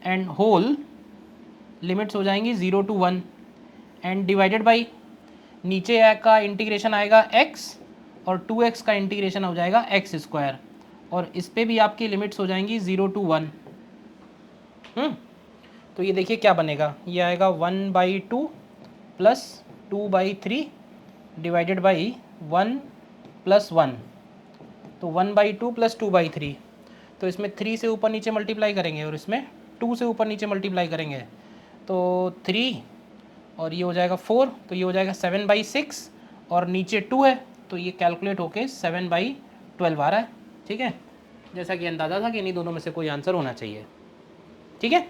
एंड होल लिमिट्स हो जाएंगी 0 to 1 एंड डिवाइडेड बाई नीचे का इंटीग्रेशन आएगा x और 2x का इंटीग्रेशन हो जाएगा x² और इस पे भी आपकी लिमिट्स हो जाएंगी 0 to 1। तो ये देखिए क्या बनेगा, ये आएगा 1/2 + 2/3 डिवाइडेड बाई 1 + 1। तो 1/2 + 2/3, तो इसमें 3 से ऊपर नीचे मल्टीप्लाई करेंगे और इसमें 2 से ऊपर नीचे मल्टीप्लाई करेंगे तो 3 और ये हो जाएगा 4, तो ये हो जाएगा 7/6 और नीचे 2 है तो ये कैलकुलेट होके 7/12 आ रहा है, ठीक है। जैसा कि अंदाज़ा था कि इन्हीं दोनों में से कोई आंसर होना चाहिए, ठीक है।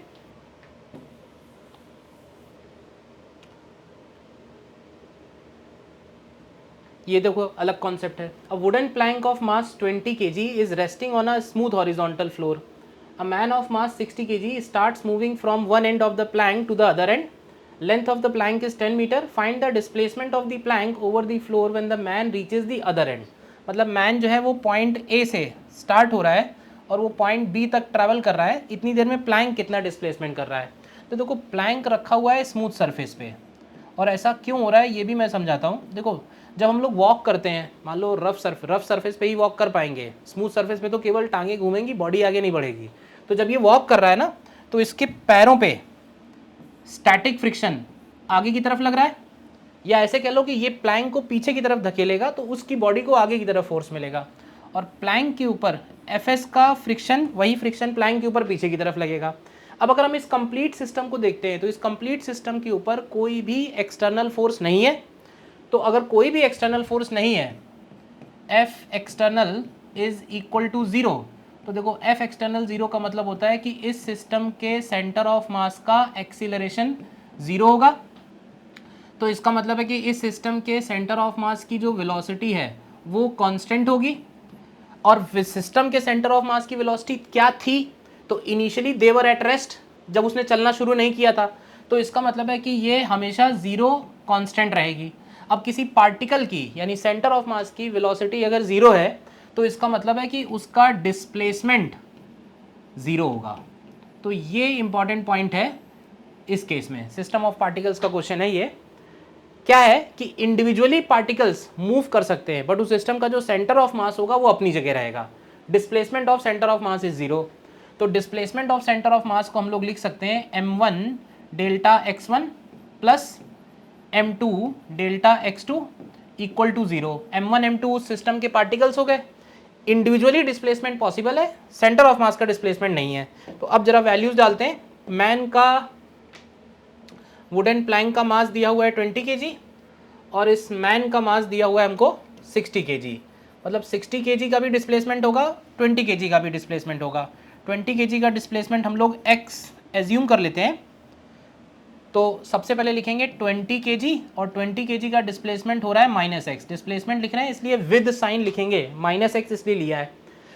ये देखो अलग कॉन्सेप्ट है। A wooden plank of mass 20 kg is resting on a smooth horizontal floor. A man of mass 60 kg starts moving from one end of the plank to the other end. Length of the plank is 10 meter. Find the displacement of the plank over the floor when the man reaches the other end. मतलब man जो है वो point A से start हो रहा है और वो पॉइंट बी तक ट्रैवल कर रहा है, इतनी देर में प्लैंक कितना डिस्प्लेसमेंट कर रहा है। तो देखो प्लैंक रखा हुआ है स्मूथ सरफेस पे, और ऐसा क्यों हो रहा है ये भी मैं समझाता हूँ। देखो जब हम लोग वॉक करते हैं, मान लो रफ सरफेस पे ही वॉक कर पाएंगे, स्मूथ सरफेस पे तो केवल टांगे घूमेंगी, बॉडी आगे नहीं बढ़ेगी। तो जब ये वॉक कर रहा है ना, तो इसके पैरों पे स्टैटिक फ्रिक्शन आगे की तरफ लग रहा है, या ऐसे कह लो कि ये प्लैंक को पीछे की तरफ धकेलेगा तो उसकी बॉडी को आगे की तरफ फोर्स मिलेगा, और प्लैंक के ऊपर एफएस का फ्रिक्शन, वही फ्रिक्शन प्लैंक के ऊपर पीछे की तरफ लगेगा। अब अगर हम इस कंप्लीट सिस्टम को देखते हैं तो इस कंप्लीट सिस्टम के ऊपर कोई भी एक्सटर्नल फोर्स नहीं है। तो अगर कोई भी एक्सटर्नल फोर्स नहीं है, F external is equal to zero. तो देखो एफ एक्सटर्नल ज़ीरो का मतलब होता है कि इस सिस्टम के सेंटर ऑफ मास का एक्सीलरेशन ज़ीरो होगा। तो इसका मतलब है कि इस सिस्टम के सेंटर ऑफ मास की जो वेलोसिटी है वो कांस्टेंट होगी, और सिस्टम के सेंटर ऑफ मास की वेलोसिटी क्या थी, तो initially they were at rest, जब उसने चलना शुरू नहीं किया था। तो इसका मतलब है कि ये हमेशा ज़ीरो कांस्टेंट रहेगी। अब किसी पार्टिकल की यानी सेंटर ऑफ मास की वेलोसिटी अगर ज़ीरो है तो इसका मतलब है कि उसका डिस्प्लेसमेंट ज़ीरो होगा। तो ये इंपॉर्टेंट पॉइंट है इस केस में, सिस्टम ऑफ पार्टिकल्स का क्वेश्चन है ये। क्या है कि इंडिविजुअली पार्टिकल्स मूव कर सकते हैं, बट उस सिस्टम का जो सेंटर ऑफ मास होगा वो अपनी जगह रहेगा। Displacement of centre of mass is zero. तो displacement of centre of mass को हम लोग लिख सकते हैं m1 delta x1 plus m2 delta x2 equal to zero. m1 m2 उस सिस्टम के पार्टिकल्स हो गए, इंडिविजुअली डिस्प्लेसमेंट पॉसिबल है, सेंटर ऑफ मास का डिस्प्लेसमेंट नहीं है। तो अब जरा वैल्यूज डालते हैं। मैन का वुडन प्लैंक का मास दिया हुआ है 20 kg, और इस मैन का मास दिया हुआ है हमको 60 kg। मतलब 60 kg का भी डिस्प्लेसमेंट होगा, 20 kg का भी डिस्प्लेसमेंट होगा। 20 kg का डिस्प्लेसमेंट हम लोग x एज्यूम कर लेते हैं। तो सबसे पहले लिखेंगे 20 kg, और 20 kg का डिस्प्लेसमेंट हो रहा है -x। डिस्प्लेसमेंट लिख रहे हैं इसलिए विद साइन लिखेंगे, -x इसलिए लिया है।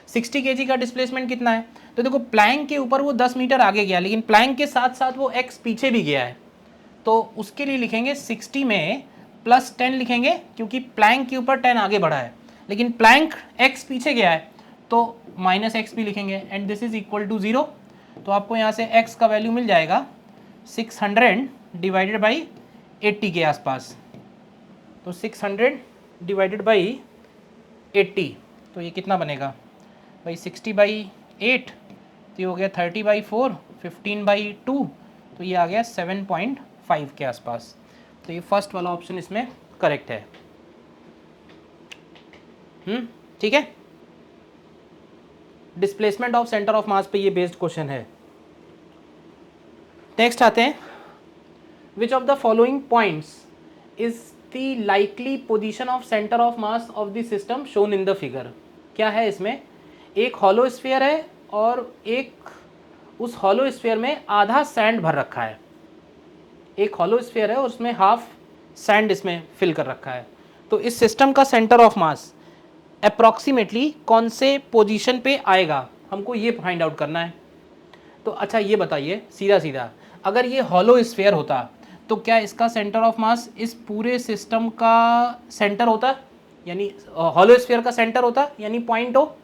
60 kg का डिस्प्लेसमेंट कितना है, तो देखो प्लैंक के ऊपर वो 10 मीटर आगे गया, लेकिन प्लैंक के साथ साथ वो x पीछे भी गया है। तो उसके लिए लिखेंगे 60 में प्लस 10 लिखेंगे, क्योंकि प्लैंक के ऊपर 10 आगे बढ़ा है, लेकिन प्लैंक x पीछे गया है तो -x भी लिखेंगे, and this is equal to zero. तो आपको यहाँ से x का वैल्यू मिल जाएगा 600 डिवाइडेड बाई 80 के आसपास। तो 600 डिवाइडेड बाई 80, तो ये कितना बनेगा भाई, 60/8, तो ये हो गया 30/4, 15/2, तो ये आ गया 7.5 के आसपास। तो ये फर्स्ट वाला ऑप्शन इसमें करेक्ट है। ठीक है, डिस्प्लेसमेंट ऑफ सेंटर ऑफ मास पे ये बेस्ड क्वेश्चन है। नेक्स्ट आते हैं, which of the following points is the likely position of centre of mass of the system shown in the figure. क्या है इसमें, एक हॉलो स्फीयर है और एक उस हॉलो स्फीयर में आधा सैंड भर रखा है। एक हॉलो स्फीयर है और उसमें हाफ सैंड इसमें फिल कर रखा है। तो इस सिस्टम का सेंटर ऑफ मास अप्रॉक्सीमेटली कौन से पोजीशन पे आएगा, हमको ये फाइंड आउट करना है। तो अच्छा ये बताइए सीधा सीधा, अगर ये हॉलो स्फीयर होता तो क्या इसका सेंटर ऑफ मास इस पूरे सिस्टम का सेंटर होता, यानी हॉलो स्फीयर का सेंटर होता, यानी पॉइंट हो।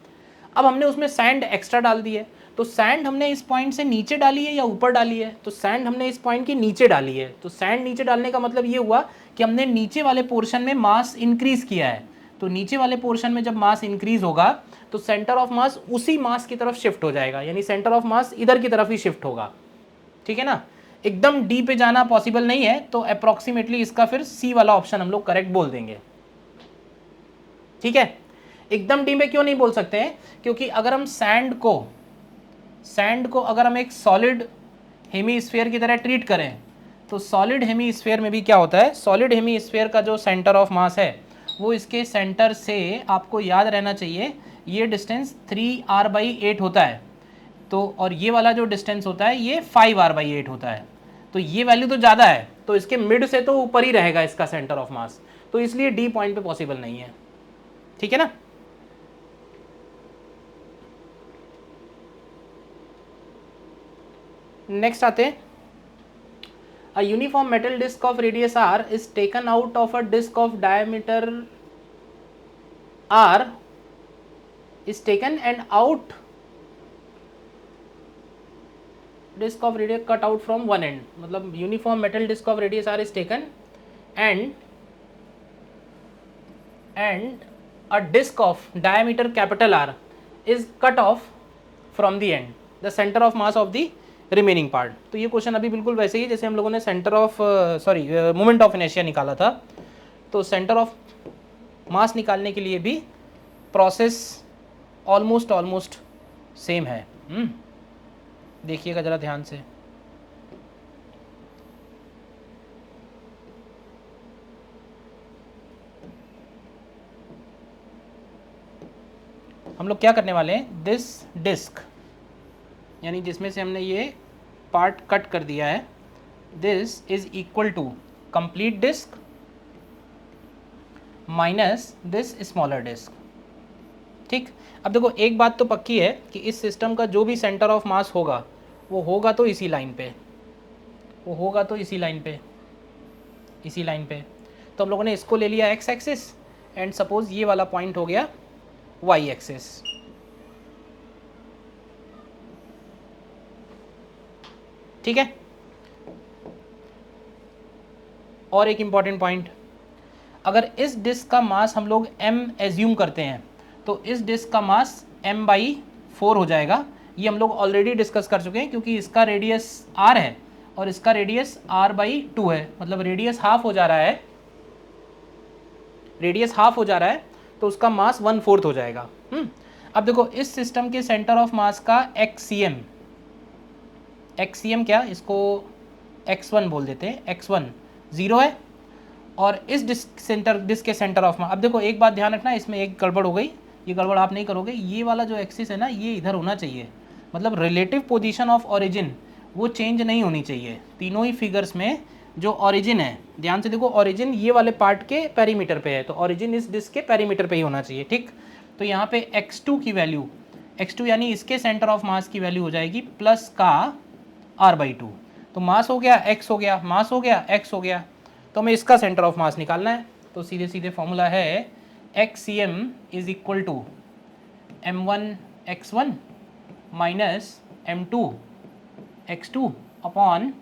अब हमने उसमें सैंड एक्स्ट्रा डाल दी है, तो सैंड हमने इस पॉइंट से नीचे डाली है या ऊपर डाली है, तो सैंड हमने इस पॉइंट की नीचे डाली है। तो सैंड नीचे डालने का मतलब ये हुआ कि हमने नीचे वाले पोर्शन में मास इंक्रीज किया है। तो नीचे वाले पोर्शन में जब मास इंक्रीज होगा तो सेंटर ऑफ मास उसी मास की तरफ शिफ्ट हो जाएगा, यानी सेंटर ऑफ मास इधर की तरफ ही शिफ्ट होगा। ठीक है ना, एकदम डी पे जाना पॉसिबल नहीं है, तो अप्रॉक्सीमेटली इसका फिर सी वाला ऑप्शन हम लोग करेक्ट बोल देंगे। ठीक है, एकदम डी में क्यों नहीं बोल सकते हैं, क्योंकि अगर हम सैंड को अगर हम एक सॉलिड हेमीस्फीयर की तरह ट्रीट करें, तो सॉलिड हेमीस्फीयर में भी क्या होता है, सॉलिड हेमीस्फीयर का जो सेंटर ऑफ मास है वो इसके सेंटर से, आपको याद रहना चाहिए, ये डिस्टेंस 3r/8 होता है। तो और ये वाला जो डिस्टेंस होता है ये 5r/8 होता है। तो ये वैल्यू तो ज़्यादा है, तो इसके मिड से तो ऊपर ही रहेगा इसका सेंटर ऑफ मास, तो इसलिए डी पॉइंट पे पॉसिबल नहीं है। ठीक है ना। नेक्स्ट आते हैं, a uniform metal disc of radius r is taken out of a disc of diameter r is taken and out disc of radius cut out from one end. मतलब uniform metal disc of radius r is taken and a disc of diameter capital R is cut off from the end, the center of mass of the remaining part. तो ये question अभी बिल्कुल वैसे ही जैसे हम लोगों ने centre of moment of inertia निकाला था. तो सेंटर ऑफ मास निकालने के लिए भी प्रोसेस ऑलमोस्ट सेम है. देखिएगा ज़रा ध्यान से. हम लोग क्या करने वाले हैं, दिस डिस्क यानी जिसमें से हमने ये पार्ट कट कर दिया है, this is equal to complete disc minus this smaller disc. ठीक. अब देखो एक बात तो पक्की है कि इस सिस्टम का जो भी सेंटर ऑफ मास होगा वो होगा तो इसी लाइन पे, इसी लाइन पे. तो हम लोगों ने इसको ले लिया एक्स एक्सिस एंड सपोज ये वाला पॉइंट हो गया वाई एक्सिस. ठीक है. और एक इंपॉर्टेंट पॉइंट, अगर इस डिस्क का मास हम लोग m एज्यूम करते हैं तो इस डिस्क का मास m/4 हो जाएगा. ये हम लोग ऑलरेडी डिस्कस कर चुके हैं क्योंकि इसका रेडियस r है और इसका रेडियस r/2 है. मतलब रेडियस हाफ हो जा रहा है, तो उसका मास 1/4 हो जाएगा. अब देखो इस सिस्टम के सेंटर ऑफ मास का एक्सीएम क्या, इसको x1 बोल देते हैं. x1 0 है और इस डिस्क के सेंटर ऑफ मास. अब देखो एक बात ध्यान रखना, इसमें एक गड़बड़ हो गई. ये गड़बड़ आप नहीं करोगे. ये वाला जो एक्सिस है ना, ये इधर होना चाहिए. मतलब रिलेटिव पोजीशन ऑफ ओरिजिन वो चेंज नहीं होनी चाहिए. तीनों ही फिगर्स में जो ओरिजिन है, ध्यान से देखो, ओरिजिन ये वाले पार्ट के पेरीमीटर पे है, तो ओरिजिन इस डिस्क के पेरीमीटर पे ही होना चाहिए. ठीक. तो यहाँ पे x2 की वैल्यू, x2 यानी इसके सेंटर ऑफ मास की वैल्यू हो जाएगी प्लस का r/2. तो मास हो गया x हो गया, मास हो गया x हो गया. तो हमें इसका सेंटर ऑफ मास निकालना है. तो सीधे सीधे फॉर्मूला है XCM is equal to m1 x1 minus m2 x2 upon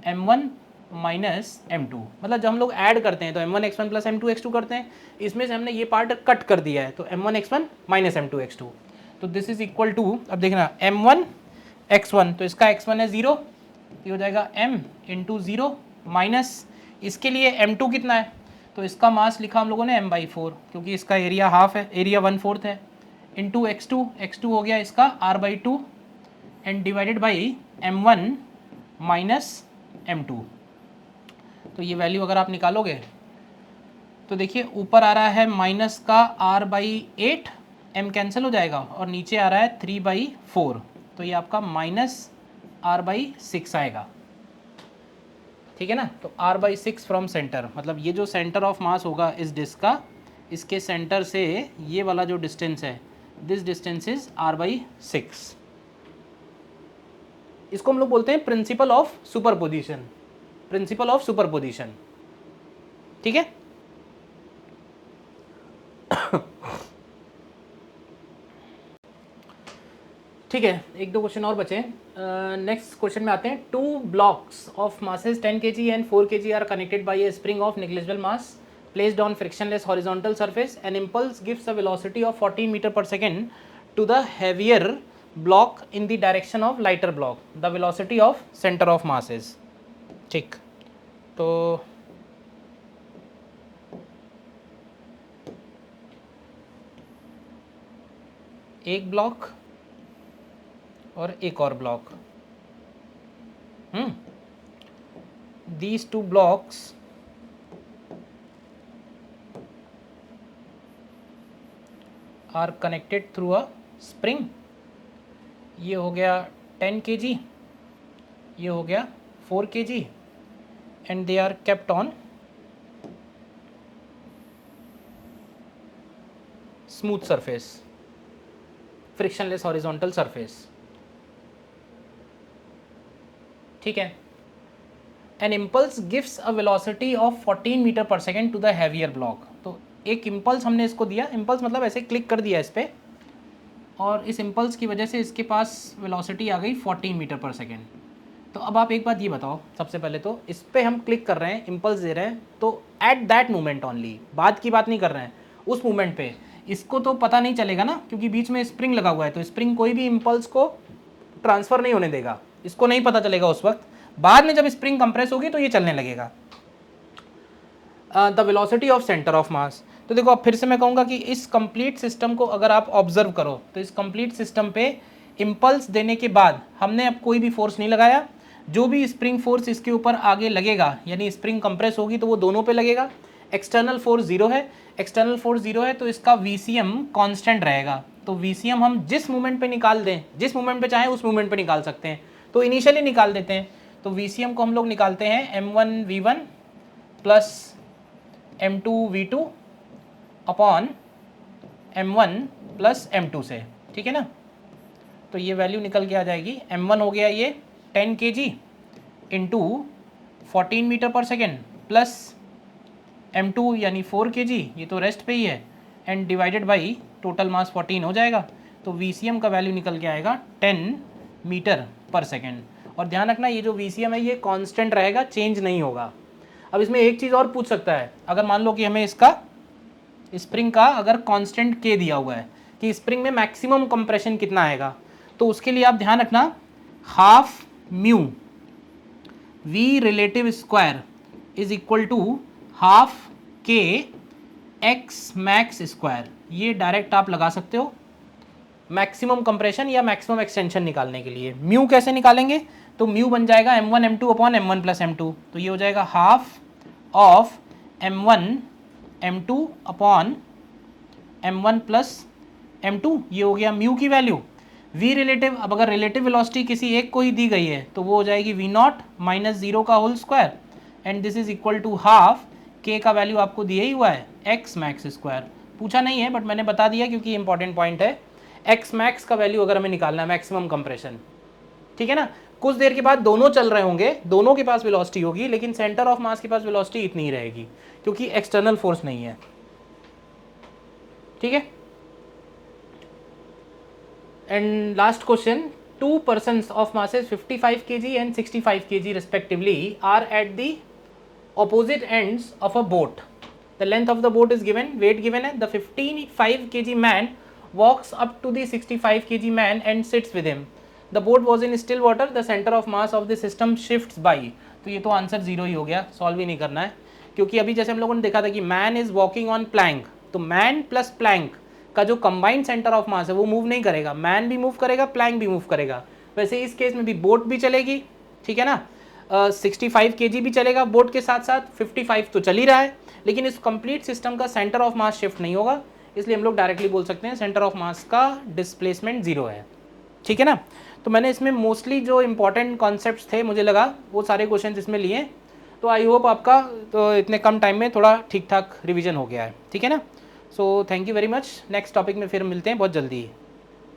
m1 minus m2. मतलब जब हम लोग ऐड करते हैं तो m1 x1 plus m2 x2 करते हैं. इसमें से हमने ये पार्ट कट कर दिया है तो m1 x1 minus m2 x2. तो दिस इज इक्वल टू, अब देखना, m1 x1 तो इसका x1 है 0, ये हो जाएगा m इंटू 0 माइनस इसके लिए m2 कितना है, तो इसका मास लिखा हम लोगों ने m/4 क्योंकि इसका एरिया हाफ है, एरिया 1/4 है, इंटू x2 हो गया इसका r/2 and divided by m1 minus m2. तो ये वैल्यू अगर आप निकालोगे तो देखिए ऊपर आ रहा है माइनस का r/8, m कैंसिल हो जाएगा, और नीचे आ रहा है 3/4, तो ये आपका माइनस r/6 आएगा. ठीक है ना. तो r/6 फ्रॉम सेंटर, मतलब ये जो सेंटर ऑफ मास होगा इस डिस्क का, इसके सेंटर से ये वाला जो डिस्टेंस है, दिस डिस्टेंस इज r/6. इसको हम लोग बोलते हैं प्रिंसिपल ऑफ सुपरपोजिशन. ठीक है. ठीक है, एक दो क्वेश्चन और बचे. नेक्स्ट क्वेश्चन में आते हैं. 2 blocks of masses 10 kg and 4 kg are connected by a spring of negligible mass placed on frictionless horizontal surface. An impulse gives a velocity of 40 meter per second to the heavier block in the direction of lighter block. The velocity of center of mass is. ठीक. तो एक block और एक और block. These two blocks are connected through a spring. ये हो गया 10 kg, ये हो गया 4 kg and they are kept on smooth surface, frictionless horizontal surface. ठीक है। An impulse gives a velocity of 14 metre per second to the heavier block. तो एक इम्पल्स हमने इसको दिया, इम्पल्स मतलब ऐसे क्लिक कर दिया इस पर, और इस इम्पल्स की वजह से इसके पास वेलोसिटी आ गई 14 मीटर पर सेकेंड। तो अब आप एक बात ये बताओ, सबसे पहले तो इस पर हम क्लिक कर रहे हैं, इम्पल्स दे रहे हैं, तो एट दैट मोमेंट ओनली, बाद की बात नहीं कर रहे हैं, उस मोमेंट पे इसको तो पता नहीं चलेगा ना, क्योंकि बीच में स्प्रिंग लगा हुआ है, तो स्प्रिंग कोई भी इम्पल्स को ट्रांसफ़र नहीं होने देगा, इसको नहीं पता चलेगा उस वक्त। बाद में जब स्प्रिंग कंप्रेस होगी तो ये चलने लगेगा। The velocity of centre of मास। तो देखो अब फिर से मैं कहूँगा कि इस कंप्लीट सिस्टम को अगर आप ऑब्जर्व करो तो इस कंप्लीट सिस्टम पे इम्पल्स देने के बाद हमने अब कोई भी फोर्स नहीं लगाया, जो भी स्प्रिंग फोर्स इसके ऊपर आगे लगेगा, यानी स्प्रिंग कंप्रेस होगी तो वो दोनों पे लगेगा। एक्सटर्नल फोर्स जीरो है, एक्सटर्नल फोर्स जीरो है, तो इसका VCM कांस्टेंट रहेगा। तो VCM हम जिस मोमेंट पे निकाल दें, जिस मोमेंट पे चाहें उस मोमेंट पे निकाल सकते हैं, तो इनिशियली निकाल देते हैं। तो VCM को हम लोग निकालते हैं m1v1 plus m2v2 upon m1 plus m2 से, ठीक है ना। तो ये वैल्यू निकल के आ जाएगी, m1 हो गया ये 10 kg into 14 metre per second plus m2 यानी 4 kg, ये तो रेस्ट पे ही है, एंड डिवाइडेड बाई टोटल मास 14 हो जाएगा। तो VCM का वैल्यू निकल के आएगा 10 मीटर पर सेकेंड। और ध्यान रखना ये जो VCM है ये कांस्टेंट रहेगा, चेंज नहीं होगा। अब इसमें एक चीज़ और पूछ सकता है, अगर मान लो कि हमें इसका स्प्रिंग का अगर कांस्टेंट K दिया हुआ है कि स्प्रिंग में मैक्सिमम कंप्रेशन कितना आएगा, तो उसके लिए आप ध्यान रखना half mu V relative square is equal to half K x max square. ये डायरेक्ट आप लगा सकते हो मैक्सिमम कंप्रेशन या मैक्सिमम एक्सटेंशन निकालने के लिए। म्यू कैसे निकालेंगे, तो म्यू बन जाएगा m1 m2 upon m1 plus m2, तो ये हो जाएगा half of m1 m2 upon m1 plus m2, ये हो गया म्यू की वैल्यू। v रिलेटिव, अब अगर रिलेटिव वेलोसिटी किसी एक को ही दी गई है तो वो हो जाएगी v0 माइनस 0 का whole square, and this is equal to half k का वैल्यू आपको दिया ही हुआ है x मैक्स स्क्वायर। पूछा नहीं है बट मैंने बता दिया क्योंकि इंपॉर्टेंट पॉइंट है। x मैक्स का वैल्यू अगर हमें निकालना है मैक्सिमम कंप्रेशन, ठीक है ना। कुछ देर के बाद दोनों चल रहे होंगे, दोनों के पास वेलोसिटी होगी, लेकिन सेंटर ऑफ मास के पास वेलोसिटी इतनी ही रहेगी क्योंकि एक्सटर्नल फोर्स नहीं है, ठीक है। And last question, to persons of masses 55 kg and 65 kg respectively are at the opposite ends of a boat. The length of the boat is given, weight given है, the 55 kg man walks up to the 65 kg man and sits with him. The boat was in still water, the center of mass of the system shifts by. तो ये तो answer zero ही हो गया, solve ही नहीं करना है, क्योंकि अभी जैसे हम लोगों ने देखा था कि man is walking on plank, तो मैन प्लस प्लैंक का जो कंबाइंड सेंटर ऑफ मास है वो मूव नहीं करेगा, मैन भी मूव करेगा, प्लैंक भी मूव करेगा। वैसे इस केस में भी बोट भी चलेगी, ठीक है ना। 65 kg भी चलेगा बोट के साथ साथ, 55 तो चल ही रहा है, लेकिन इस कंप्लीट सिस्टम का सेंटर ऑफ मास शिफ्ट नहीं होगा, इसलिए हम लोग डायरेक्टली बोल सकते हैं सेंटर ऑफ मास का डिस्प्लेसमेंट जीरो है, ठीक है ना। तो मैंने इसमें मोस्टली जो इंपॉर्टेंट कॉन्सेप्ट्स थे मुझे लगा वो सारे क्वेश्चन इसमें लिए, तो आई होप आपका तो इतने कम टाइम में थोड़ा ठीक ठाक रिवीजन हो गया है, ठीक है ना। So thank you very much, next topic में फिर मिलते हैं बहुत जल्दी।